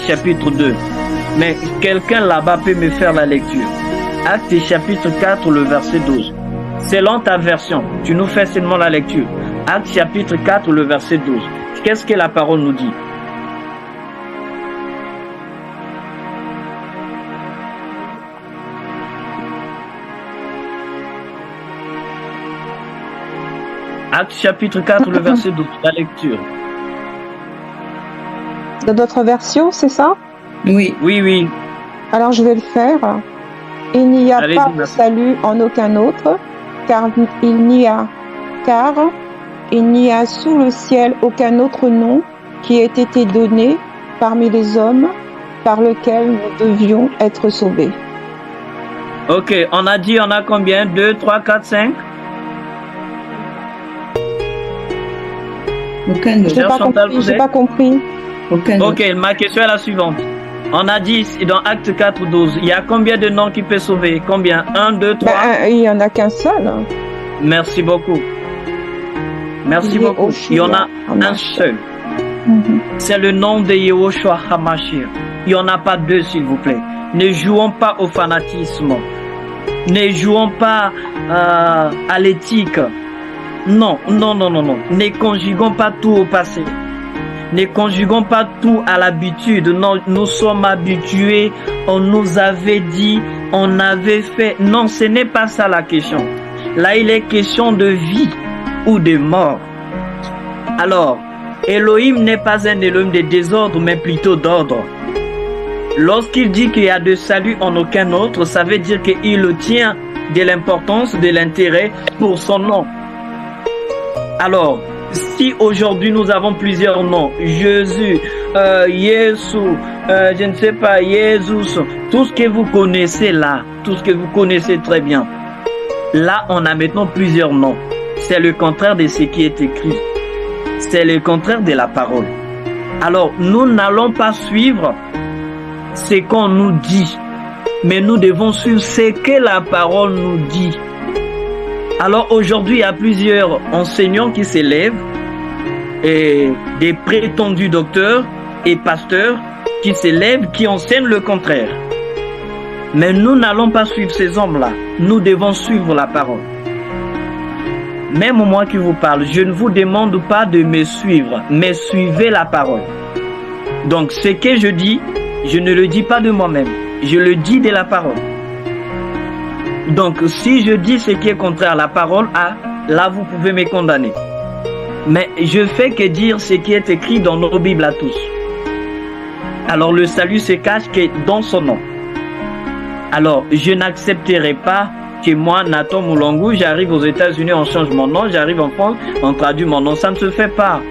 chapitre 2. Mais quelqu'un là-bas peut me faire la lecture. Acte chapitre 4, le verset 12. Selon ta version, tu nous fais seulement la lecture. Acte chapitre 4, le verset 12. Qu'est-ce que la parole nous dit? Acte chapitre 4, le verset 12, la lecture. Dans d'autres versions, c'est ça? Oui. Oui, oui. Alors je vais le faire. Il n'y a Allez-y, pas de merci. salut en aucun autre, car il n'y a sous le ciel aucun autre nom qui ait été donné parmi les hommes par lequel nous devions être sauvés. Ok, on a dit, on a combien? 2, 3, 4, 5? Aucun autre. Cher Chantal, vous J'ai êtes? pas compris. Aucun autre. Ok, ma question est la suivante. On a dit dans Acte 4, 12, il y a combien de noms qui peut sauver? Combien? 1, 2, 3? Il y en a qu'un seul. Merci beaucoup. Merci beaucoup. Il y en a un seul. C'est le nom de Yehoshua HaMashiach. Il n'y en a pas deux, s'il vous plaît. Ne jouons pas au fanatisme. Ne jouons pas à l'éthique. Non, non, non, non, non. Ne conjuguons pas tout au passé. Ne conjuguons pas tout à l'habitude. Non, nous sommes habitués. On nous avait dit, on avait fait. Non, ce n'est pas ça la question. Là, il est question de vie ou de mort. Alors, Elohim n'est pas un Elohim de désordre, mais plutôt d'ordre. Lorsqu'il dit qu'il y a de salut en aucun autre, ça veut dire qu'il tient de l'importance, de l'intérêt pour son nom. Alors, si aujourd'hui nous avons plusieurs noms, Jésus, Yeshua, je ne sais pas, Jésus, tout ce que vous connaissez là, tout ce que vous connaissez très bien, là on a maintenant plusieurs noms. C'est le contraire de ce qui est écrit. C'est le contraire de la parole. Alors, nous n'allons pas suivre ce qu'on nous dit, mais nous devons suivre ce que la parole nous dit. Alors aujourd'hui, il y a plusieurs enseignants qui s'élèvent, et des prétendus docteurs et pasteurs qui s'élèvent, qui enseignent le contraire. Mais nous n'allons pas suivre ces hommes-là. Nous devons suivre la parole. Même moi qui vous parle, je ne vous demande pas de me suivre, mais suivez la parole. Donc ce que je dis, je ne le dis pas de moi-même, je le dis de la parole. Donc si je dis ce qui est contraire à la parole, là vous pouvez me condamner. Mais je fais que dire ce qui est écrit dans nos Bibles à tous. Alors le salut se cache que dans son nom. Alors je n'accepterai pas que moi, Nathan Moulangou, j'arrive aux États-Unis, on change mon nom, j'arrive en France, on traduit mon nom. Ça ne se fait pas.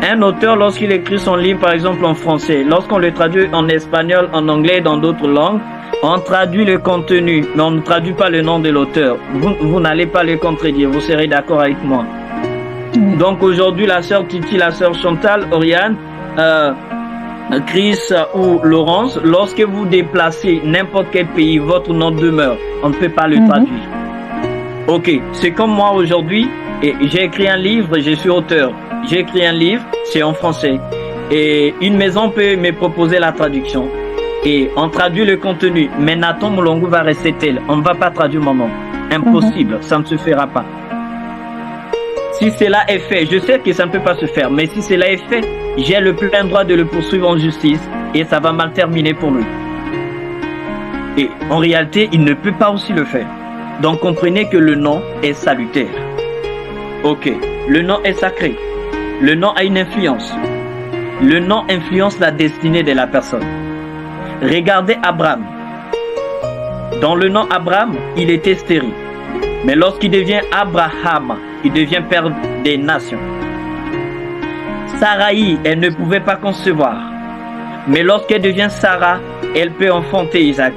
Un auteur, lorsqu'il écrit son livre, par exemple en français, lorsqu'on le traduit en espagnol, en anglais, dans d'autres langues, on traduit le contenu, mais on ne traduit pas le nom de l'auteur. Vous n'allez pas le contredire, vous serez d'accord avec moi. Donc aujourd'hui, la sœur Titi, la sœur Chantal, Oriane, Chris ou Laurence, lorsque vous déplacez n'importe quel pays, votre nom demeure. On ne peut pas le traduire. Ok, c'est comme moi aujourd'hui, et j'ai écrit un livre, je suis auteur. J'ai écrit un livre, c'est en français. Et une maison peut me proposer la traduction. Et on traduit le contenu. Mais Nathan Moulongo va rester tel. On ne va pas traduire mon nom. Impossible, ça ne se fera pas. Si cela est fait, je sais que ça ne peut pas se faire, mais si cela est fait, j'ai le plein droit de le poursuivre en justice et ça va mal terminer pour lui. Et en réalité, il ne peut pas aussi le faire. Donc comprenez que le nom est salutaire. Ok, le nom est sacré. Le nom a une influence. Le nom influence la destinée de la personne. Regardez Abraham. Dans le nom Abraham, il était stérile. Mais lorsqu'il devient Abraham, il devient père des nations. Sarai, elle ne pouvait pas concevoir. Mais lorsqu'elle devient Sarah, elle peut enfanter Isaac.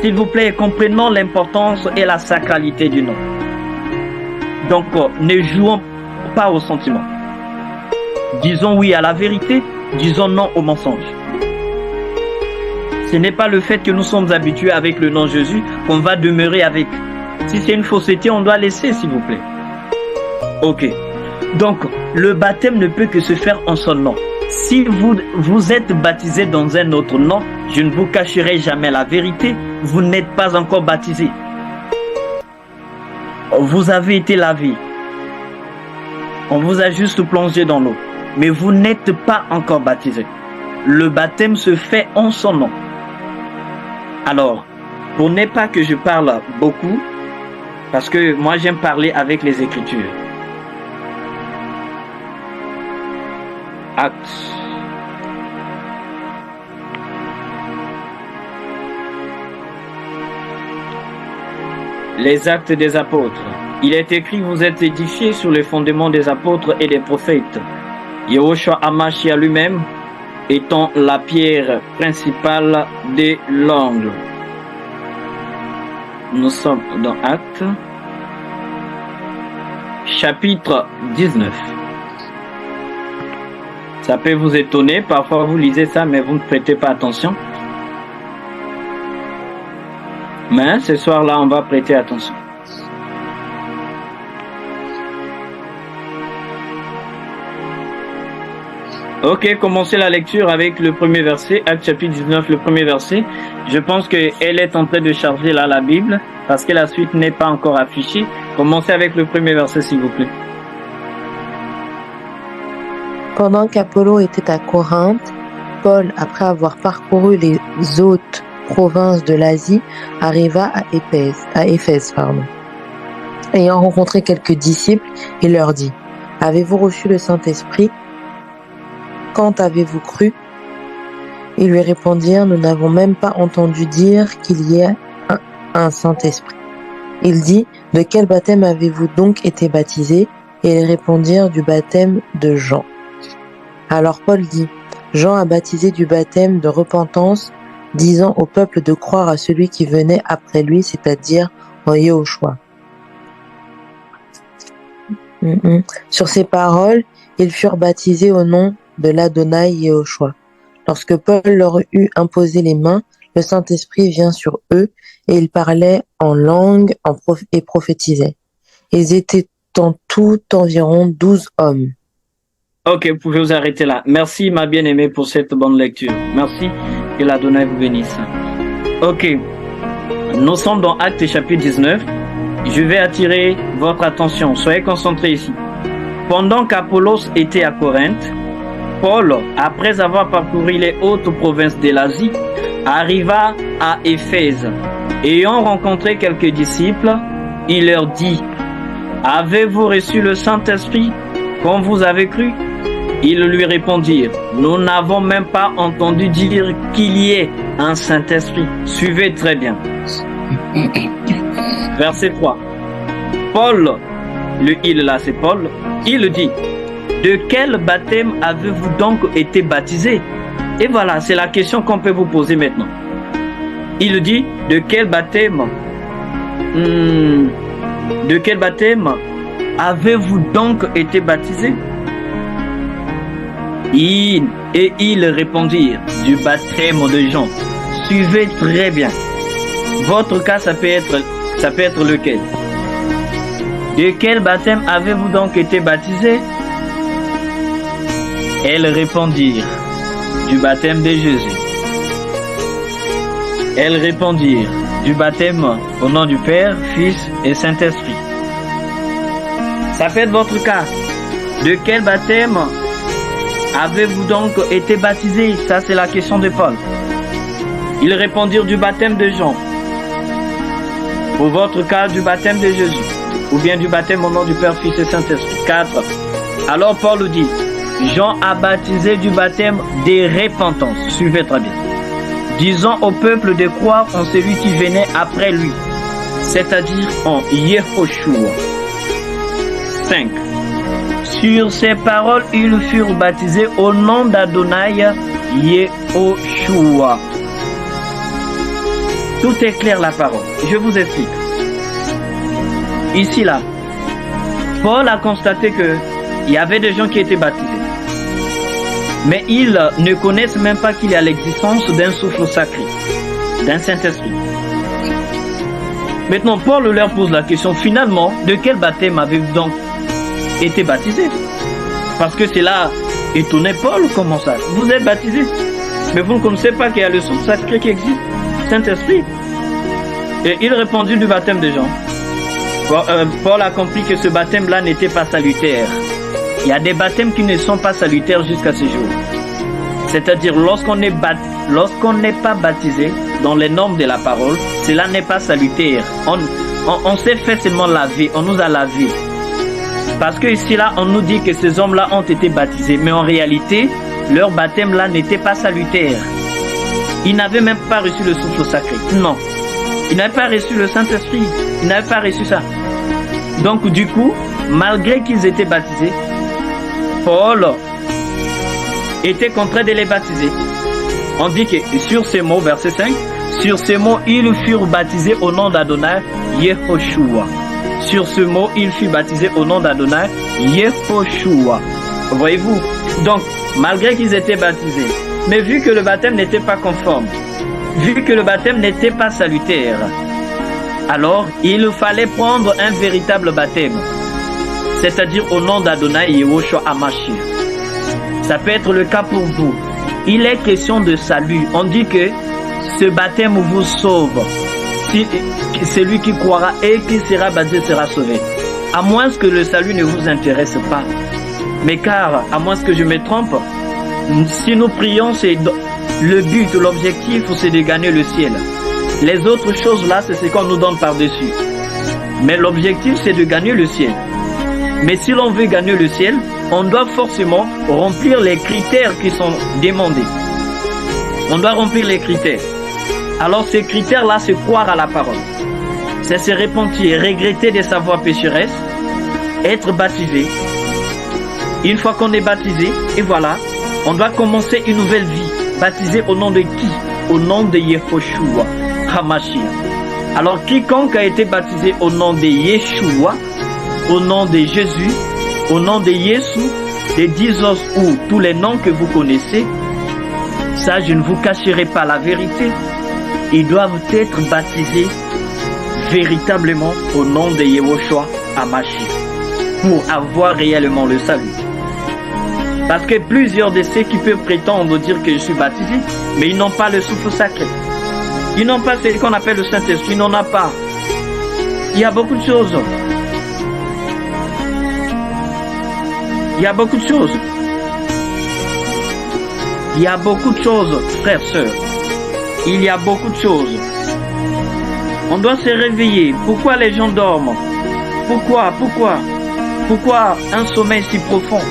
S'il vous plaît, comprenons l'importance et la sacralité du nom. Donc, ne jouons pas aux sentiments. Disons oui à la vérité, disons non au mensonge. Ce n'est pas le fait que nous sommes habitués avec le nom Jésus qu'on va demeurer avec. Si c'est une fausseté, on doit laisser, s'il vous plaît. Ok. Donc, le baptême ne peut que se faire en son nom. Si vous êtes baptisé dans un autre nom, je ne vous cacherai jamais la vérité, vous n'êtes pas encore baptisé. Vous avez été lavé. On vous a juste plongé dans l'eau. Mais vous n'êtes pas encore baptisé. Le baptême se fait en son nom. Alors, pour ne pas que je parle beaucoup, parce que moi j'aime parler avec les Écritures. Actes. Les actes des apôtres. Il est écrit, vous êtes édifiés sur les fondements des apôtres et des prophètes. Yahushua Hamashia lui-même étant la pierre principale de l'angle. Nous sommes dans Actes, chapitre 19. Ça peut vous étonner, parfois vous lisez ça, mais vous ne prêtez pas attention. Mais ce soir-là, on va prêter attention. Ok, commencez la lecture avec le premier verset, Actes chapitre 19, le premier verset. Je pense qu'elle est en train de charger là la Bible, parce que la suite n'est pas encore affichée. Commencez avec le premier verset, s'il vous plaît. Pendant qu'Apollo était à Corinthe, Paul, après avoir parcouru les autres provinces de l'Asie, arriva à Éphèse. Ayant rencontré quelques disciples, il leur dit, « Avez-vous reçu le Saint-Esprit ? Quand avez-vous cru ?» Ils lui répondirent, « Nous n'avons même pas entendu dire qu'il y ait un Saint-Esprit. » Il dit, « De quel baptême avez-vous donc été baptisés ?» Et ils répondirent, « Du baptême de Jean. » Alors Paul dit, « Jean a baptisé du baptême de repentance, disant au peuple de croire à celui qui venait après lui, c'est-à-dire en Yahushua. » Sur ces paroles, ils furent baptisés au nom de l'Adonai Yahushua. Lorsque Paul leur eut imposé les mains, le Saint-Esprit vient sur eux, et ils parlaient en langue et prophétisaient. Ils étaient en tout environ 12 hommes. Ok, vous pouvez vous arrêter là. Merci, ma bien-aimée, pour cette bonne lecture. Merci, que l'Adonai vous bénisse. Ok, nous sommes dans Actes chapitre 19. Je vais attirer votre attention. Soyez concentrés ici. Pendant qu'Apollos était à Corinthe, Paul, après avoir parcouru les hautes provinces de l'Asie, arriva à Éphèse. Ayant rencontré quelques disciples, il leur dit, « Avez-vous reçu le Saint-Esprit quand vous avez cru ?» Ils lui répondirent, « Nous n'avons même pas entendu dire qu'il y ait un Saint-Esprit. » Suivez très bien. Verset 3. Paul, le « il » là c'est Paul, il dit, « De quel baptême avez-vous donc été baptisé ?» Et voilà, c'est la question qu'on peut vous poser maintenant. Il dit, « De quel baptême avez-vous donc été baptisé ?» Et ils répondirent, « Du baptême de Jean. » Suivez très bien. Votre cas, ça peut être lequel? de quel baptême avez-vous donc été baptisés? Elles répondirent, du baptême de Jésus. Elles répondirent, du baptême au nom du Père, Fils et Saint-Esprit. Ça peut être votre cas. De quel baptême avez-vous donc été baptisés? Ça, c'est la question de Paul. Ils répondirent du baptême de Jean. Pour votre cas, du baptême de Jésus. Ou bien du baptême au nom du Père, Fils et Saint-Esprit. 4. Alors Paul dit, Jean a baptisé du baptême de repentance. Suivez très bien. Disant au peuple de croire en celui qui venait après lui, c'est-à-dire en Yehoshua. 5. Sur ces paroles, ils furent baptisés au nom d'Adonai Yehoshua. Tout est clair la parole. Je vous explique. Ici, là, Paul a constaté que il y avait des gens qui étaient baptisés. Mais ils ne connaissent même pas qu'il y a l'existence d'un souffle sacré, d'un Saint-Esprit. Maintenant, Paul leur pose la question, finalement, de quel baptême avez-vous donc été baptisés? Parce que cela étonnait Paul, comment ça? Vous êtes baptisés, mais vous ne connaissez pas qu'il y a le souffle sacré qui existe, Saint-Esprit. Et il répondit du baptême de Jean. Paul a compris que ce baptême-là n'était pas salutaire. Il y a des baptêmes qui ne sont pas salutaires jusqu'à ce jour. C'est-à-dire, lorsqu'on n'est pas baptisé dans les normes de la parole, cela n'est pas salutaire. On s'est fait seulement laver, on nous a lavé. Parce que ici, là, on nous dit que ces hommes-là ont été baptisés. Mais en réalité, leur baptême-là n'était pas salutaire. Ils n'avaient même pas reçu le souffle sacré. Non. Ils n'avaient pas reçu le Saint-Esprit. Ils n'avaient pas reçu ça. Donc, du coup, malgré qu'ils étaient baptisés, Paul était contraint de les baptiser. On dit que sur ces mots, verset 5, sur ces mots, ils furent baptisés au nom d'Adonai Yehoshua. Sur ce mot, il fut baptisé au nom d'Adonai Yehoshua. Voyez-vous? Donc, malgré qu'ils étaient baptisés, mais vu que le baptême n'était pas conforme, vu que le baptême n'était pas salutaire, alors il fallait prendre un véritable baptême, c'est-à-dire au nom d'Adonai Yehoshua Hamashiach. Ça peut être le cas pour vous. Il est question de salut. On dit que ce baptême vous sauve. Si celui qui croira et qui sera baptisé sera sauvé. À moins que le salut ne vous intéresse pas. Mais car, à moins que je me trompe, si nous prions, c'est le but, l'objectif, c'est de gagner le ciel. Les autres choses là, c'est ce qu'on nous donne par-dessus. Mais l'objectif, c'est de gagner le ciel. Mais si l'on veut gagner le ciel, on doit forcément remplir les critères qui sont demandés. On doit remplir les critères. Alors ces critères-là, c'est croire à la parole. C'est se repentir, regretter de sa voie pécheresse, être baptisé. Une fois qu'on est baptisé, et voilà, on doit commencer une nouvelle vie. Baptisé au nom de qui? Au nom de Yehoshua Hamashiach. Alors quiconque a été baptisé au nom de Yeshua, au nom de Jésus, au nom de Jésus, de 10 os ou tous les noms que vous connaissez, ça je ne vous cacherai pas la vérité. Ils doivent être baptisés véritablement au nom de Yehoshua Hamashiach pour avoir réellement le salut. Parce que plusieurs de ceux qui peuvent prétendre dire que je suis baptisé, mais ils n'ont pas le souffle sacré. Ils n'ont pas ce qu'on appelle le Saint-Esprit, ils n'en ont pas. Il y a beaucoup de choses. Il y a beaucoup de choses. Il y a beaucoup de choses, frères, sœurs. Il y a beaucoup de choses. On doit se réveiller. Pourquoi les gens dorment? Pourquoi un sommeil si profond?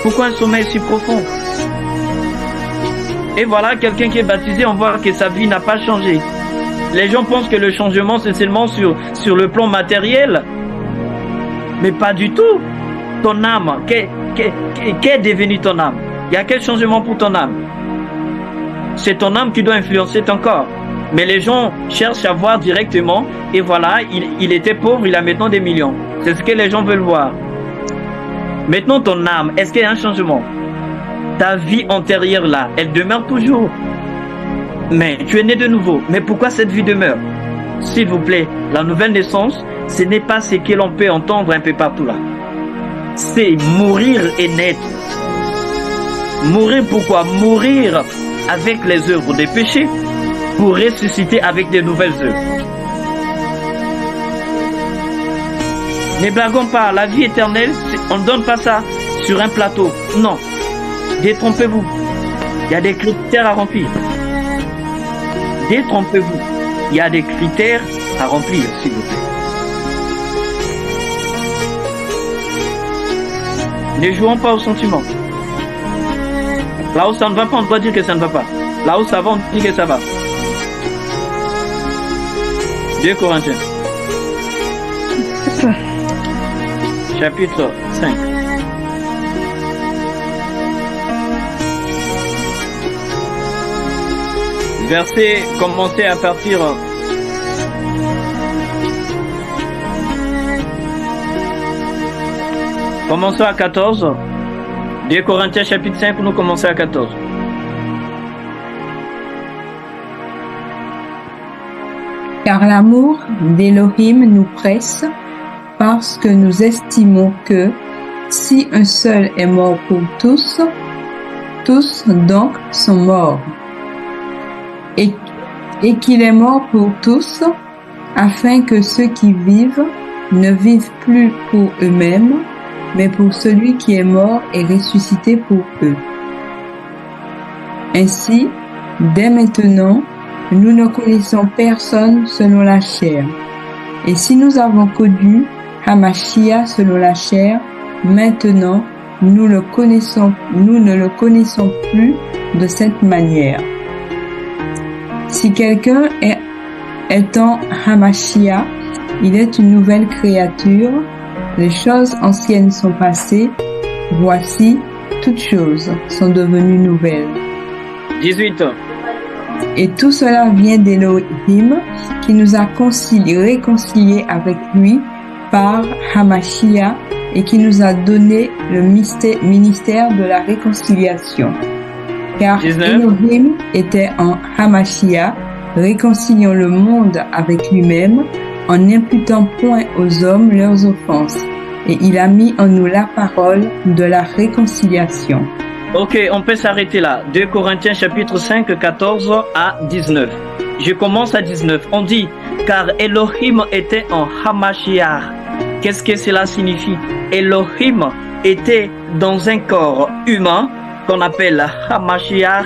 Pourquoi un sommeil si profond? Et voilà, quelqu'un qui est baptisé, on voit que sa vie n'a pas changé. Les gens pensent que le changement, c'est seulement sur le plan matériel. Mais pas du tout. Ton âme, qu'est devenu ton âme? Il y a quel changement pour ton âme? C'est ton âme qui doit influencer ton corps. Mais les gens cherchent à voir directement. Et voilà, il était pauvre, il a maintenant des millions. C'est ce que les gens veulent voir. Maintenant, ton âme, est-ce qu'il y a un changement? Ta vie antérieure là, elle demeure toujours. Mais tu es né de nouveau. Mais pourquoi cette vie demeure? s'il vous plaît, la nouvelle naissance, ce n'est pas ce que l'on peut entendre un peu partout là. C'est mourir et naître. Mourir pourquoi? Mourir avec les œuvres des péchés pour ressusciter avec de nouvelles œuvres. Ne blaguons pas, la vie éternelle, on ne donne pas ça sur un plateau. Non, détrompez-vous. Il y a des critères à remplir. Détrompez-vous. Il y a des critères à remplir, s'il vous plaît. Ne jouons pas aux sentiments. Là où ça ne va pas, on doit dire que ça ne va pas. Là où ça va, on dit que ça va. 2 Corinthiens. Chapitre 5. Verset commencé à partir commençons à 14. 2 Corinthiens chapitre 5, nous commençons à 14. Car l'amour d'Élohim nous presse, parce que nous estimons que si un seul est mort pour tous, tous donc sont morts. Et qu'il est mort pour tous, afin que ceux qui vivent ne vivent plus pour eux-mêmes, mais pour celui qui est mort et ressuscité pour eux. Ainsi, dès maintenant, nous ne connaissons personne selon la chair. Et si nous avons connu Hamashia selon la chair, maintenant, nous ne le connaissons plus de cette manière. Si quelqu'un est en Hamashia, il est une nouvelle créature. Les choses anciennes sont passées. Voici, toutes choses sont devenues nouvelles. 18. Et tout cela vient d'Élohim, qui nous a réconciliés avec lui par Hamashia et qui nous a donné le ministère de la réconciliation. Car 19. Élohim était en Hamashia, réconciliant le monde avec lui-même, en n'imputant point aux hommes leurs offenses. Et il a mis en nous la parole de la réconciliation. Ok, on peut s'arrêter là. 2 Corinthiens chapitre 5, 14 à 19. Je commence à 19. On dit, car Elohim était en Hamashiach. Qu'est-ce que cela signifie? Elohim était dans un corps humain qu'on appelle Hamashiach.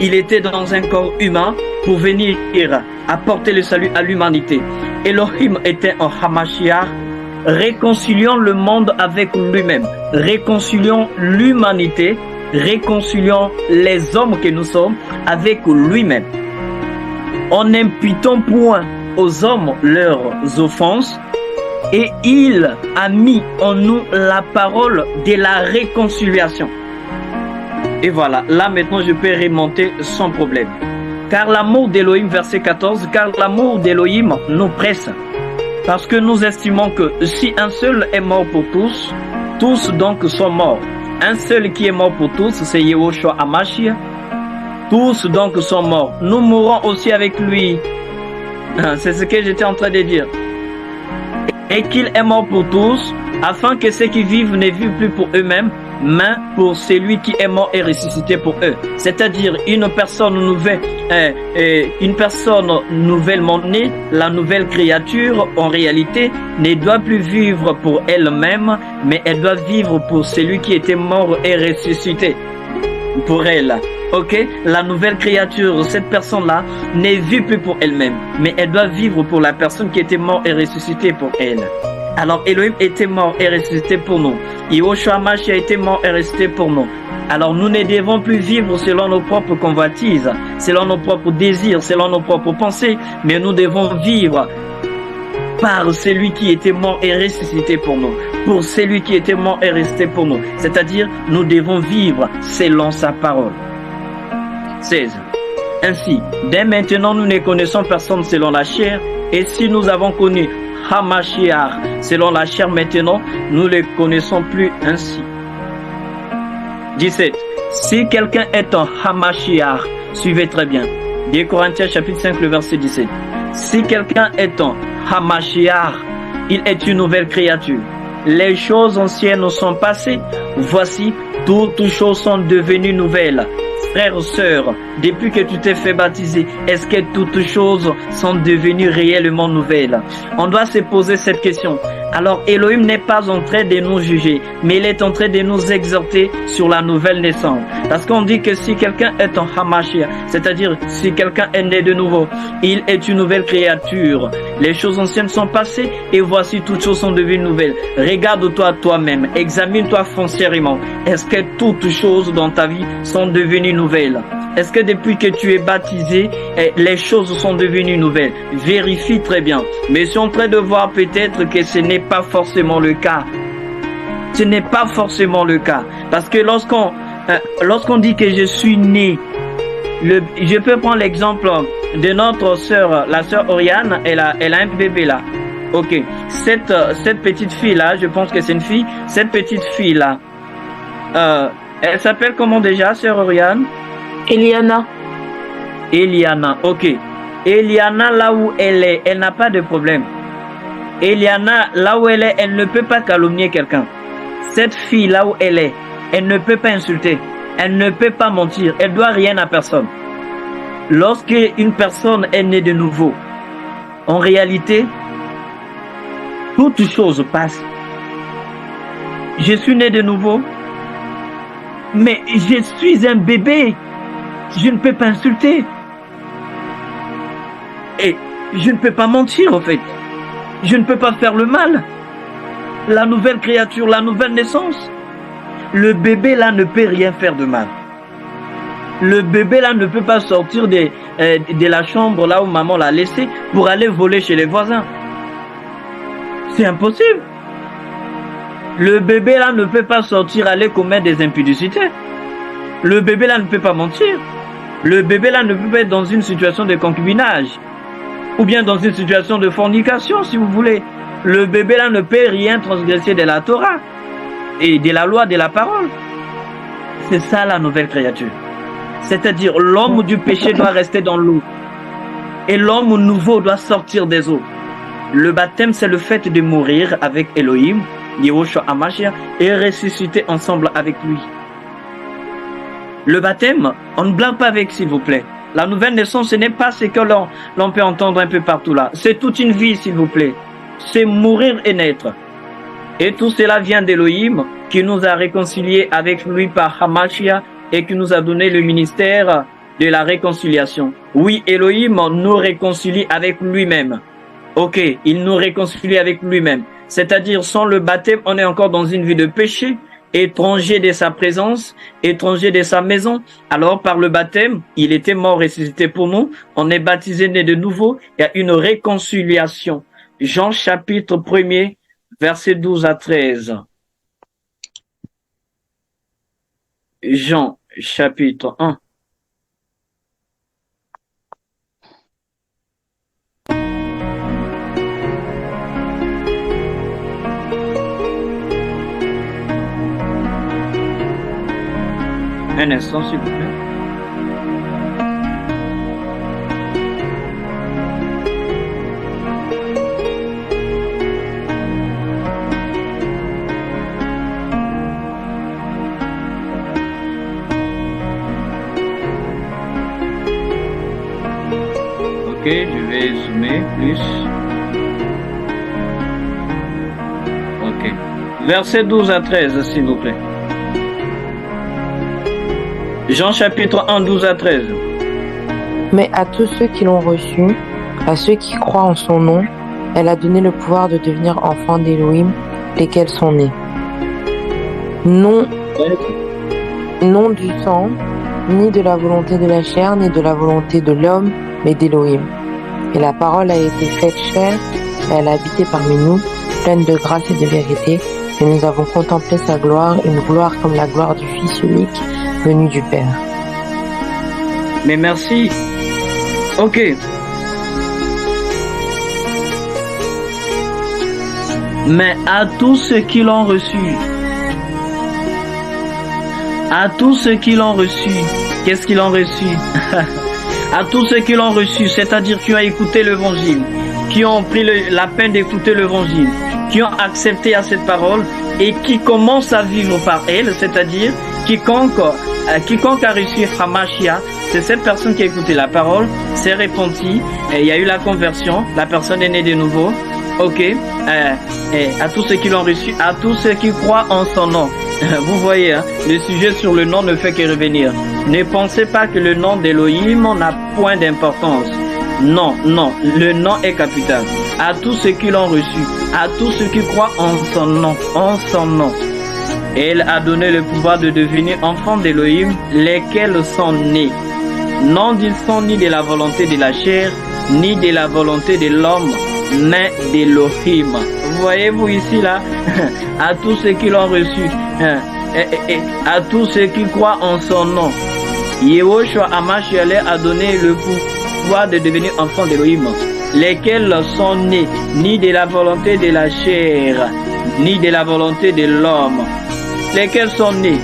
Il était dans un corps humain pour venir apporter le salut à l'humanité. Elohim était en Hamashiach, réconciliant le monde avec lui-même, réconciliant l'humanité, réconciliant les hommes que nous sommes avec lui-même. En n'imputant point aux hommes leurs offenses, et il a mis en nous la parole de la réconciliation. Et voilà, là maintenant je peux remonter sans problème. Car l'amour d'Élohim, verset 14, car l'amour d'Élohim nous presse. Parce que nous estimons que si un seul est mort pour tous, tous donc sont morts. Un seul qui est mort pour tous, c'est Yehoshua Hamashia. Tous donc sont morts. Nous mourrons aussi avec lui. C'est ce que j'étais en train de dire. Et qu'il est mort pour tous, afin que ceux qui vivent ne vivent plus pour eux-mêmes, mais pour celui qui est mort et ressuscité pour eux. C'est-à-dire une personne nouvellement née, la nouvelle créature, en réalité, ne doit plus vivre pour elle-même, mais elle doit vivre pour celui qui était mort et ressuscité pour elle. Ok, la nouvelle créature, cette personne-là, ne vit plus pour elle-même, mais elle doit vivre pour la personne qui était morte et ressuscitée pour elle. Alors Elohim était mort et ressuscité pour nous. Yehoshua Hamashia a été mort et ressuscité pour nous. Alors nous ne devons plus vivre selon nos propres convoitises, selon nos propres désirs, selon nos propres pensées, mais nous devons vivre par celui qui était mort et ressuscité pour nous, pour celui qui était mort et ressuscité pour nous. C'est-à-dire, nous devons vivre selon sa parole. 16. Ainsi, dès maintenant, nous ne connaissons personne selon la chair, et si nous avons connu Hamashiach selon la chair maintenant, nous ne le connaissons plus ainsi. 17. Si quelqu'un est en Hamashiach, suivez très bien. 2 Corinthiens chapitre 5, le verset 17. Si quelqu'un est un Hamashiach, il est une nouvelle créature. Les choses anciennes sont passées. Voici, toutes choses sont devenues nouvelles. Frères, sœurs, depuis que tu t'es fait baptiser, est-ce que toutes choses sont devenues réellement nouvelles? On doit se poser cette question. Alors, Elohim n'est pas en train de nous juger, mais il est en train de nous exhorter sur la nouvelle naissance. Parce qu'on dit que si quelqu'un est en Hamashiach, c'est-à-dire si quelqu'un est né de nouveau, il est une nouvelle créature. Les choses anciennes sont passées et voici toutes choses sont devenues nouvelles. Regarde-toi toi-même, examine-toi foncièrement. Est-ce que toutes choses dans ta vie sont devenues nouvelles? Est-ce que depuis que tu es baptisé, les choses sont devenues nouvelles? Vérifie très bien. Mais je suis en train de voir peut-être que ce n'est pas forcément le cas. Ce n'est pas forcément le cas. Parce que lorsqu'on dit que je suis né, je peux prendre l'exemple de notre sœur, la sœur Oriane, elle a un bébé là. Ok. Cette petite fille là, je pense que c'est une fille. Cette petite fille là, elle s'appelle comment déjà, sœur Oriane? Eliana. Eliana, ok. Eliana, là où elle est, elle n'a pas de problème. Eliana, là où elle est, elle ne peut pas calomnier quelqu'un. Cette fille, là où elle est, elle ne peut pas insulter. Elle ne peut pas mentir. Elle doit rien à personne. Lorsque une personne est née de nouveau, en réalité, toutes choses passent. Je suis né de nouveau, mais je suis un bébé. Je ne peux pas insulter. Et je ne peux pas mentir, en fait. Je ne peux pas faire le mal. La nouvelle créature, la nouvelle naissance. Le bébé, là, ne peut rien faire de mal. Le bébé, là, ne peut pas sortir de la chambre, là où maman l'a laissé, pour aller voler chez les voisins. C'est impossible. Le bébé, là, ne peut pas sortir, aller commettre des impudicités. Le bébé, là, ne peut pas mentir. Le bébé, là, ne peut pas être dans une situation de concubinage. Ou bien dans une situation de fornication, si vous voulez. Le bébé, là, ne peut rien transgresser de la Torah et de la loi, de la parole. C'est ça, la nouvelle créature. C'est-à-dire, l'homme du péché doit rester dans l'eau. Et l'homme nouveau doit sortir des eaux. Le baptême, c'est le fait de mourir avec Elohim, Yehoshua HaMashiach, et ressusciter ensemble avec lui. Le baptême, on ne blague pas avec, s'il vous plaît. La nouvelle naissance, ce n'est pas ce que l'on peut entendre un peu partout là. C'est toute une vie, s'il vous plaît. C'est mourir et naître. Et tout cela vient d'Elohim, qui nous a réconciliés avec lui par Hamashiach et qui nous a donné le ministère de la réconciliation. Oui, Elohim nous réconcilie avec lui-même. Ok, il nous réconcilie avec lui-même. C'est-à-dire, sans le baptême, on est encore dans une vie de péché, étranger de sa présence, étranger de sa maison. Alors, par le baptême, il était mort ressuscité pour nous. On est baptisé, né de nouveau. Il y a une réconciliation. Jean chapitre 1er, versets 12 à 13. Jean chapitre 1. Un instant, s'il vous plaît. Ok, je vais zoomer plus. Ok. Verset 12 à 13, s'il vous plaît. Jean chapitre 1, 12 à 13. Mais à tous ceux qui l'ont reçu, à ceux qui croient en son nom, elle a donné le pouvoir de devenir enfants d'Élohim, lesquels sont nés. Non du sang, ni de la volonté de la chair, ni de la volonté de l'homme, mais d'Élohim. Et la parole a été faite chair, et elle a habité parmi nous, pleine de grâce et de vérité, et nous avons contemplé sa gloire, une gloire comme la gloire du Fils unique, venu du Père. Mais merci. Ok. Mais à tous ceux qui l'ont reçu, qu'est-ce qu'ils ont reçu? À tous ceux qui l'ont reçu, c'est-à-dire qui ont écouté l'évangile, qui ont pris la peine d'écouter l'évangile, qui ont accepté à cette parole et qui commencent à vivre par elle, c'est-à-dire quiconque a reçu Hamashia, c'est cette personne qui a écouté la parole, s'est repenti, il y a eu la conversion, la personne est née de nouveau. Ok, à tous ceux qui l'ont reçu, à tous ceux qui croient en son nom. Vous voyez, hein, le sujet sur le nom ne fait que revenir. Ne pensez pas que le nom d'Elohim n'a point d'importance. Non, non, le nom est capital. À tous ceux qui l'ont reçu, à tous ceux qui croient en son nom. Elle a donné le pouvoir de devenir enfants d'Elohim, lesquels sont nés. Non du sang ni de la volonté de la chair, ni de la volonté de l'homme, mais d'Elohim. Voyez-vous ici là, à tous ceux qui l'ont reçu, à tous ceux qui croient en son nom. Yehoshua Hamashiach a donné le pouvoir de devenir enfants d'Elohim, lesquels sont nés ni de la volonté de la chair, ni de la volonté de l'homme. Lesquels sont nés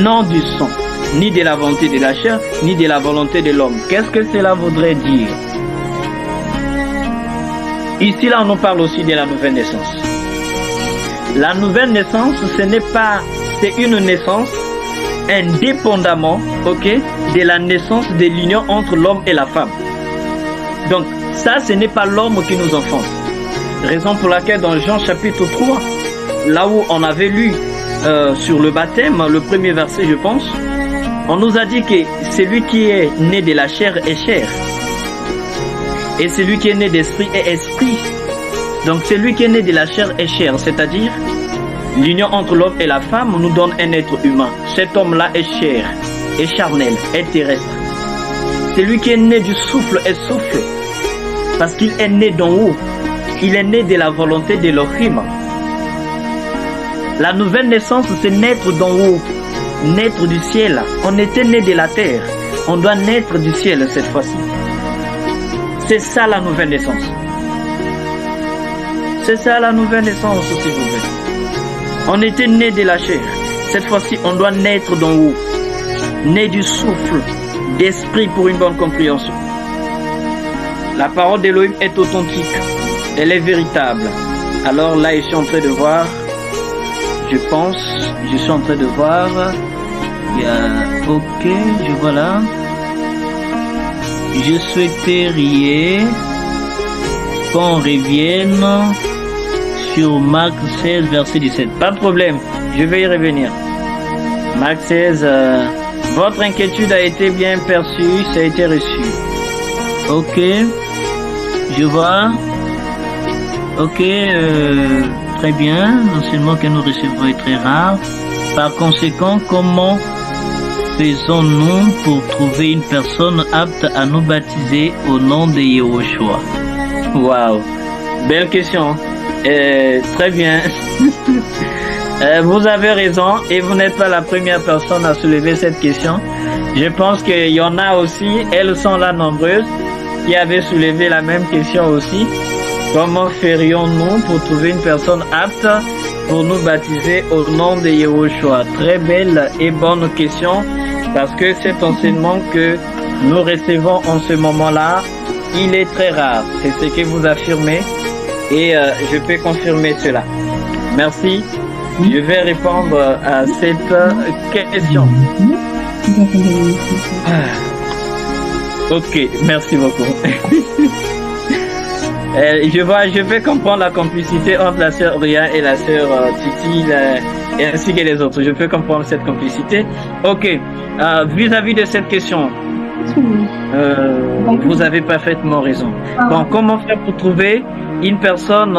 non du sang, ni de la volonté de la chair, ni de la volonté de l'homme. Qu'est-ce que cela voudrait dire? Ici, là, on nous parle aussi de la nouvelle naissance. La nouvelle naissance, c'est une naissance indépendamment, ok, de la naissance de l'union entre l'homme et la femme. Donc, ça, ce n'est pas l'homme qui nous enfante. Raison pour laquelle dans Jean chapitre 3, là où on avait lu sur le baptême, le premier verset, je pense, on nous a dit que celui qui est né de la chair est chair. Et celui qui est né d'esprit est esprit. Donc celui qui est né de la chair est chair, c'est-à-dire l'union entre l'homme et la femme nous donne un être humain. Cet homme-là est chair, est charnel, est terrestre. Celui qui est né du souffle est souffle, parce qu'il est né d'en haut. Il est né de la volonté d'Elohim. La nouvelle naissance, c'est naître d'en haut, naître du ciel. On était né de la terre, on doit naître du ciel cette fois-ci. C'est ça la nouvelle naissance. C'est ça la nouvelle naissance, s'il vous plaît. On était né de la chair. Cette fois-ci, on doit naître d'en haut. Né du souffle, d'esprit pour une bonne compréhension. La parole d'Elohim est authentique. Elle est véritable. Alors là, je suis en train de voir. Je suis en train de voir. Il y a... Ok, je vois là. Je souhaiterais qu'on revienne sur Marc 16, verset 17. Pas de problème, je vais y revenir. Marc 16, votre inquiétude a été bien perçue, ça a été reçu. Ok, je vois. Ok, très bien. L'enseignement que nous recevrons est très rare. Par conséquent, comment faisons-nous pour trouver une personne apte à nous baptiser au nom de Yehoshua? Waouh, belle question. Très bien. Vous avez raison et vous n'êtes pas la première personne à soulever cette question. Je pense qu'il y en a aussi, elles sont là nombreuses, qui avaient soulevé la même question aussi. Comment ferions-nous pour trouver une personne apte pour nous baptiser au nom de Yehoshua? Très belle et bonne question. Parce que cet enseignement que nous recevons en ce moment-là, il est très rare. C'est ce que vous affirmez et je peux confirmer cela. Merci. Je vais répondre à cette question. Ok, merci beaucoup. Je vais comprendre la complicité entre la sœur Ria et la sœur Titi et ainsi que les autres. Je peux comprendre cette complicité. Ok. Vis-à-vis de cette question, vous avez parfaitement raison. Bon, comment faire pour trouver une personne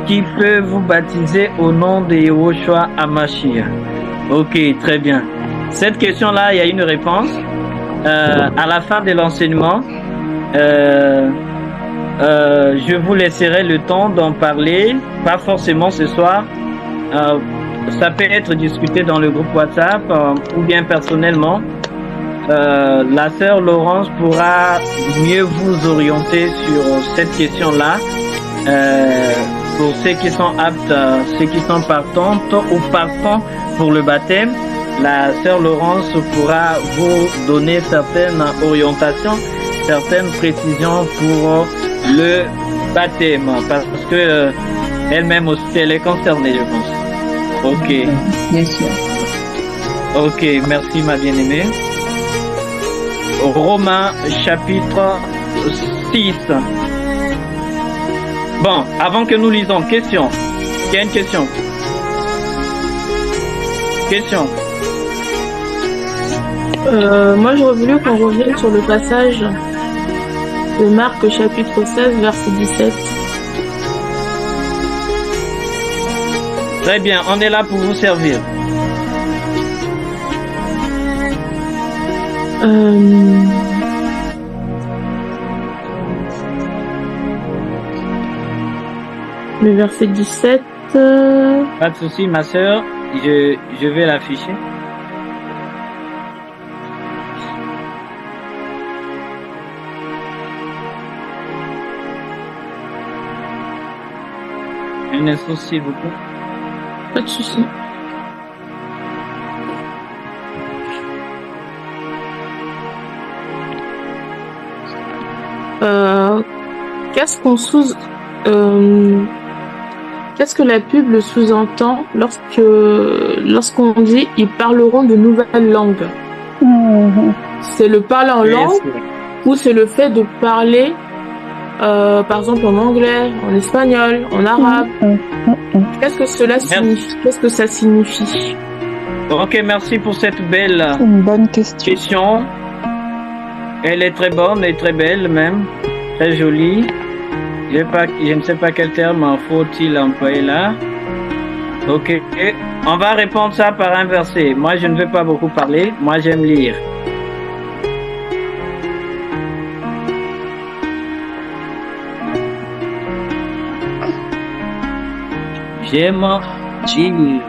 qui peut vous baptiser au nom de Yehoshua Hamashiach? Ok, très bien. Cette question-là, il y a une réponse. À la fin de l'enseignement, je vous laisserai le temps d'en parler, pas forcément ce soir. Ça peut être discuté dans le groupe WhatsApp ou bien personnellement. La sœur Laurence pourra mieux vous orienter sur cette question-là. Pour ceux qui sont aptes, ceux qui sont partantes ou partants pour le baptême, la sœur Laurence pourra vous donner certaines orientations, certaines précisions pour le baptême, parce que elle-même aussi, elle est concernée, je pense. Ok, Bien sûr. ok, merci ma bien-aimée. Romains chapitre 6. Bon, avant que nous lisons, question. Il y a une question. Question. Moi, j'aurais voulu qu'on revienne sur le passage de Marc chapitre 16, verset 17. Très bien, on est là pour vous servir. Le verset 17. Pas de souci, ma sœur, je vais l'afficher. Un instant, s'il vous plaît. Pas de souci. Qu'est-ce qu'on qu'est-ce que la Bible sous-entend lorsqu'on dit ils parleront de nouvelles langues? C'est le parler en langue ou c'est le fait de parler par exemple en anglais, en espagnol, en arabe? Qu'est-ce que cela signifie? Qu'est-ce que ça signifie? Ok, merci pour cette belle Une bonne question. question. Elle est très bonne et très belle même, très jolie. Je ne sais pas quel terme faut-il employer là. Ok, on va répondre ça par un verset. Moi, je ne vais pas beaucoup parler. Moi, j'aime lire. J'aime lire.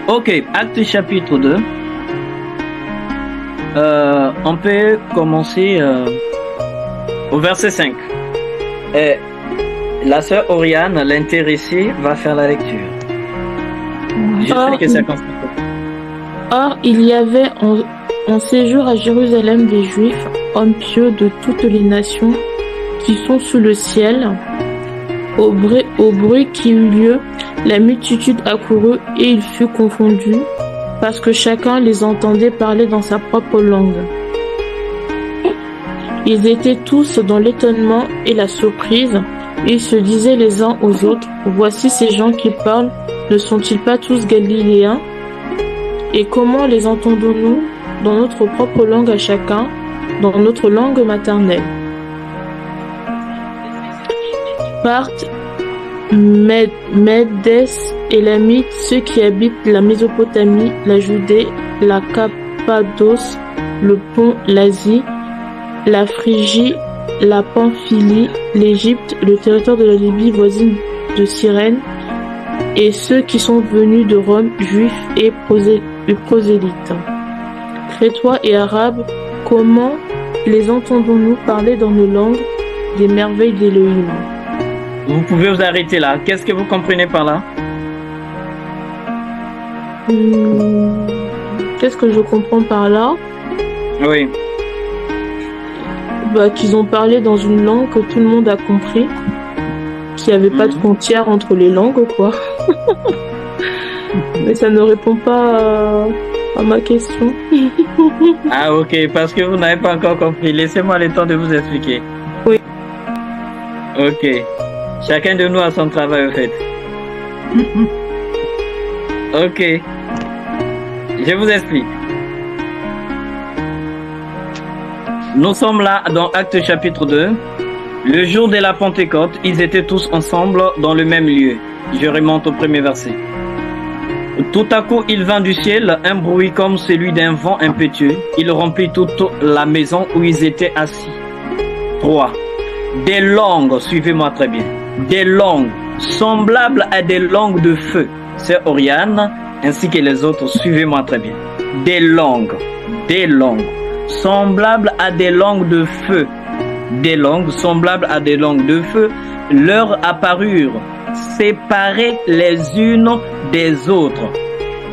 Ok, Acte chapitre 2. On peut commencer au verset 5. Et la sœur Oriane, l'intéressée, va faire la lecture. Je sais que ça concerne. Or, il y avait en séjour à Jérusalem des Juifs, hommes pieux de toutes les nations qui sont sous le ciel. Au bruit qui eut lieu, la multitude accourut et il fut confondu, parce que chacun les entendait parler dans sa propre langue. Ils étaient tous dans l'étonnement et la surprise, et ils se disaient les uns aux autres, « Voici ces gens qui parlent, ne sont-ils pas tous galiléens? Et comment les entendons-nous dans notre propre langue à chacun, dans notre langue maternelle ?» Parthes, Mèdes, Élamites, ceux qui habitent la Mésopotamie, la Judée, la Cappadoce, le Pont, l'Asie, la Phrygie, la Pamphylie, l'Égypte, le territoire de la Libye voisine de Cyrène, et ceux qui sont venus de Rome, juifs et prosélytes. Crétois et Arabes, comment les entendons-nous parler dans nos langues des merveilles d'Élohim? Vous pouvez vous arrêter là. Qu'est-ce que vous comprenez par là? Qu'est-ce que je comprends par là? Oui. Qu'ils ont parlé dans une langue que tout le monde a compris, qu'il n'y avait pas de frontière entre les langues, quoi. Mais ça ne répond pas à ma question. Ah ok, parce que vous n'avez pas encore compris. Laissez-moi le temps de vous expliquer. Oui. Ok. Chacun de nous a son travail, au fait. Ok. Je vous explique. Nous sommes là dans Actes chapitre 2. Le jour de la Pentecôte, ils étaient tous ensemble dans le même lieu. Je remonte au premier verset. Tout à coup, il vint du ciel un bruit comme celui d'un vent impétueux. Il remplit toute la maison où ils étaient assis. 3. Des langues, suivez-moi très bien. Des langues semblables à des langues de feu. C'est Oriane ainsi que les autres, suivez-moi très bien. Des langues semblables à des langues de feu. Des langues semblables à des langues de feu leur apparurent. séparées les unes des autres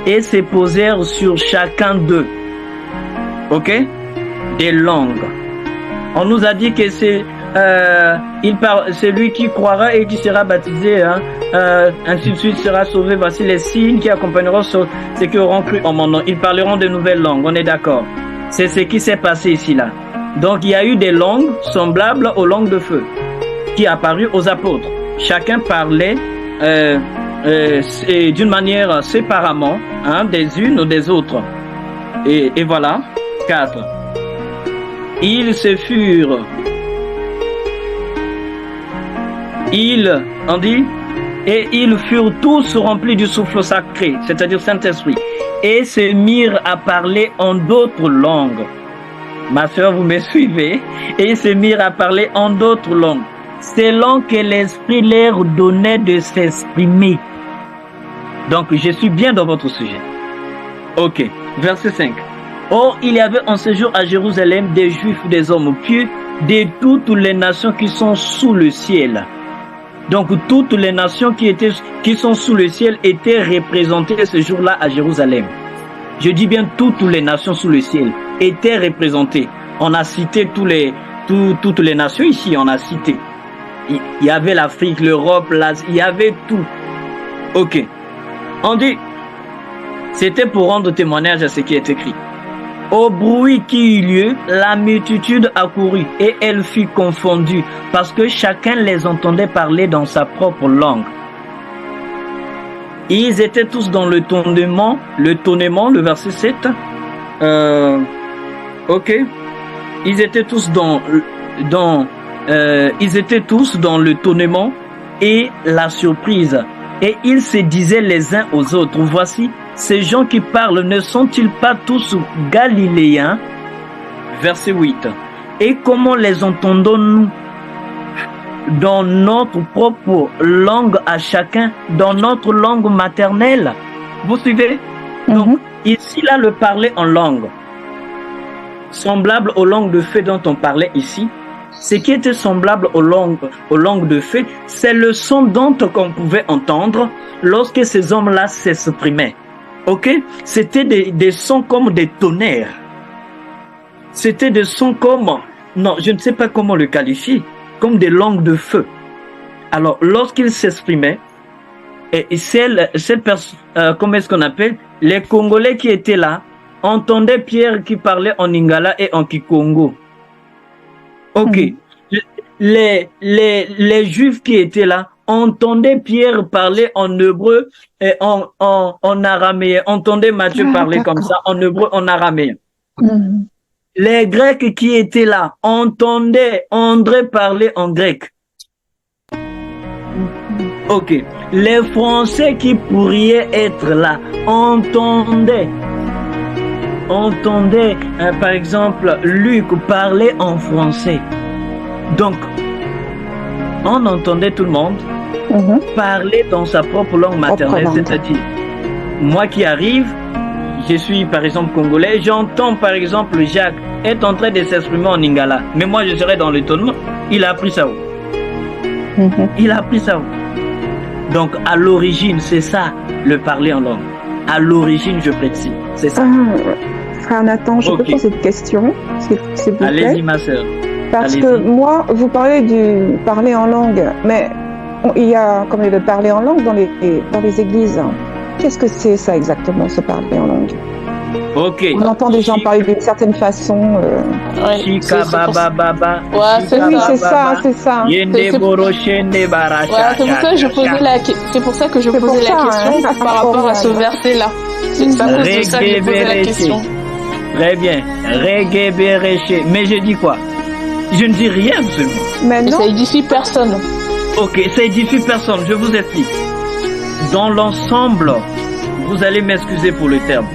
et se posèrent sur chacun d'eux. Ok? Des langues. On nous a dit que c'est celui qui croira et qui sera baptisé, ainsi de suite sera sauvé. Voici les signes qui accompagneront ceux qui auront cru en mon nom. Ils parleront de nouvelles langues, on est d'accord. C'est ce qui s'est passé ici là. Donc il y a eu des langues semblables aux langues de feu qui apparurent aux apôtres. Chacun parlait d'une manière séparément, des unes ou des autres. Et voilà, 4. Ils se furent. Et ils furent tous remplis du souffle sacré, c'est-à-dire Saint-Esprit, et se mirent à parler en d'autres langues. Ma sœur, vous me suivez? Et ils se mirent à parler en d'autres langues, selon que l'Esprit leur donnait de s'exprimer. Donc, je suis bien dans votre sujet. Ok, verset 5. Or, il y avait en ce jour à Jérusalem des Juifs, des hommes pieux, de toutes les nations qui sont sous le ciel. Donc, toutes les nations qui sont sous le ciel étaient représentées ce jour-là à Jérusalem. Je dis bien toutes les nations sous le ciel étaient représentées. On a cité toutes les nations ici, on a cité. Il y avait l'Afrique, l'Europe, l'Asie, il y avait tout. Ok. On dit, c'était pour rendre témoignage à ce qui est écrit. Au bruit qui eut lieu, la multitude accourut et elle fut confondue parce que chacun les entendait parler dans sa propre langue. Ils étaient tous dans le tonnement, le verset 7. Ok. Ils étaient tous dans le tonnement et la surprise. Et ils se disaient les uns aux autres, voici, ces gens qui parlent ne sont-ils pas tous galiléens? Verset 8. Et comment les entendons-nous? Dans notre propre langue à chacun, dans notre langue maternelle. Vous suivez? Donc, ici, là, le parler en langue, semblable aux langues de feu dont on parlait ici, ce qui était semblable aux langues de feu, c'est le son dont on pouvait entendre lorsque ces hommes-là s'exprimaient. Ok? C'était des sons comme des tonnerres. C'était des sons comme, non, je ne sais pas comment le qualifier, comme des langues de feu. Alors, lorsqu'ils s'exprimaient, et comment est-ce qu'on appelle? Les Congolais qui étaient là entendaient Pierre qui parlait en Lingala et en Kikongo. Ok. Les Juifs qui étaient là entendaient Pierre parler en hébreu et en araméen. Entendaient Matthieu parler comme ça, en hébreu, en araméen. Les Grecs qui étaient là entendaient André parler en grec. Ok. Les Français qui pourraient être là entendaient, par exemple, Luc parler en français. Donc, on entendait tout le monde parler dans sa propre langue maternelle, c'est-à-dire, moi qui arrive, je suis par exemple congolais, j'entends par exemple Jacques être en train de s'exprimer en lingala, mais moi je serais dans l'étonnement. Il a appris ça où? Il a appris ça où? Donc, à l'origine, c'est ça, le parler en langue. À l'origine, je précise, c'est ça. Frère Nathan, je peux poser cette question, s'il vous plaît? Allez-y, ma sœur. Parce que moi, vous parlez du parler en langue, mais il y a comme le parler en langue dans les églises. Qu'est-ce que c'est ça exactement, ce parler en langue? Ok. On entend des gens parler d'une certaine façon. Chika baba baba. Ouais, oui, c'est ça, c'est ça. Yende boroshende baracha. C'est pour ça que je posais la question par rapport à ce verset-là. C'est à cause de ça que je posais la question. Très bien. Reggae bereché. Mais je dis quoi? Je ne dis rien absolument. Mais non. Ça édifie personne. Ok, ça édifie personne. Je vous explique. Dans l'ensemble, vous allez m'excuser pour le terme.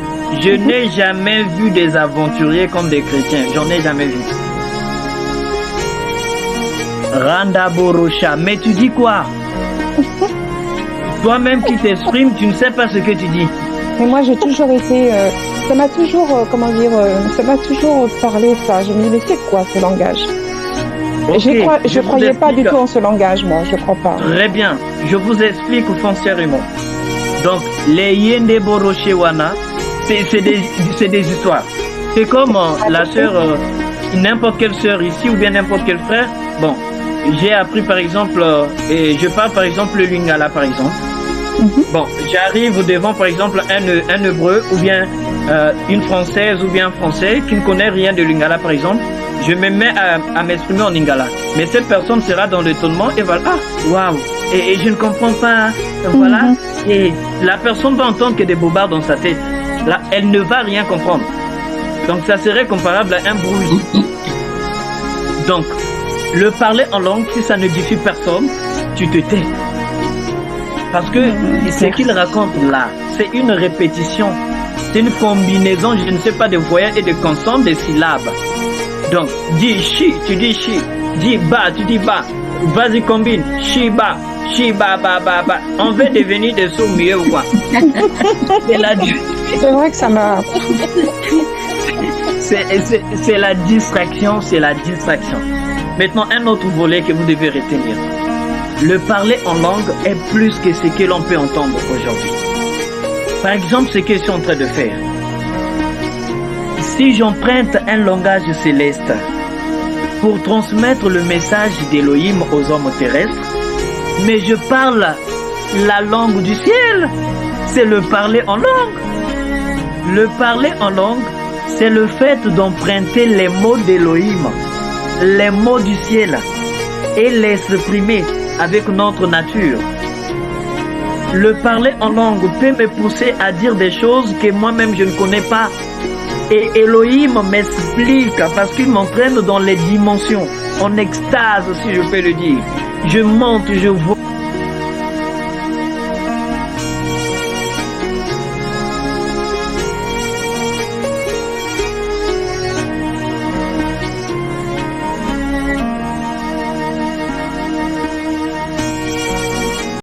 Je n'ai jamais vu des aventuriers comme des chrétiens. J'en ai jamais vu. Randa Borosha. Mais tu dis quoi? Toi-même qui t'exprimes, tu ne sais pas ce que tu dis. Mais moi, j'ai toujours été... ça m'a toujours... ça m'a toujours parlé ça. Je me dis, mais c'est quoi ce langage? Ok, Je vous croyais pas du explique. tout en ce langage, moi. Je crois pas. Très bien. Je vous explique foncièrement. Donc, les Yende Boroche Wana, c'est des histoires. C'est comme la sœur, n'importe quelle sœur ici ou bien n'importe quel frère. Bon, j'ai appris par exemple, et je parle par exemple le Lingala par exemple. Bon, j'arrive devant par exemple un Hébreu ou bien une Française ou bien un Français qui ne connaît rien de Lingala par exemple. Je me mets à m'exprimer en Lingala. Mais cette personne sera dans l'étonnement et va, ah, waouh, et je ne comprends pas, voilà. Et la personne va entendre que des bobards dans sa tête. Là, elle ne va rien comprendre. Donc ça serait comparable à un bruit. Donc, le parler en langue, si ça ne diffuse personne, tu te tais. Parce que ce qu'il raconte là, c'est une répétition. C'est une combinaison, je ne sais pas, de voyelles et de consonnes, de syllabes. Donc, dis chi, tu dis chi. Dis ba, tu dis ba. Vas-y, combine. Chi, ba. Chi, ba, ba, ba, ba. On veut devenir des sourds mieux ou quoi? C'est vrai que ça m'a... C'est la distraction, c'est la distraction. Maintenant, un autre volet que vous devez retenir. Le parler en langue est plus que ce que l'on peut entendre aujourd'hui. Par exemple, ce que je suis en train de faire. Si j'emprunte un langage céleste pour transmettre le message d'Elohim aux hommes terrestres, mais je parle la langue du ciel, c'est le parler en langue. Le parler en langue, c'est le fait d'emprunter les mots d'Elohim, les mots du ciel, et les exprimer avec notre nature. Le parler en langue peut me pousser à dire des choses que moi-même je ne connais pas. Et Elohim m'explique parce qu'il m'entraîne dans les dimensions, en extase si je peux le dire. Je monte, je vois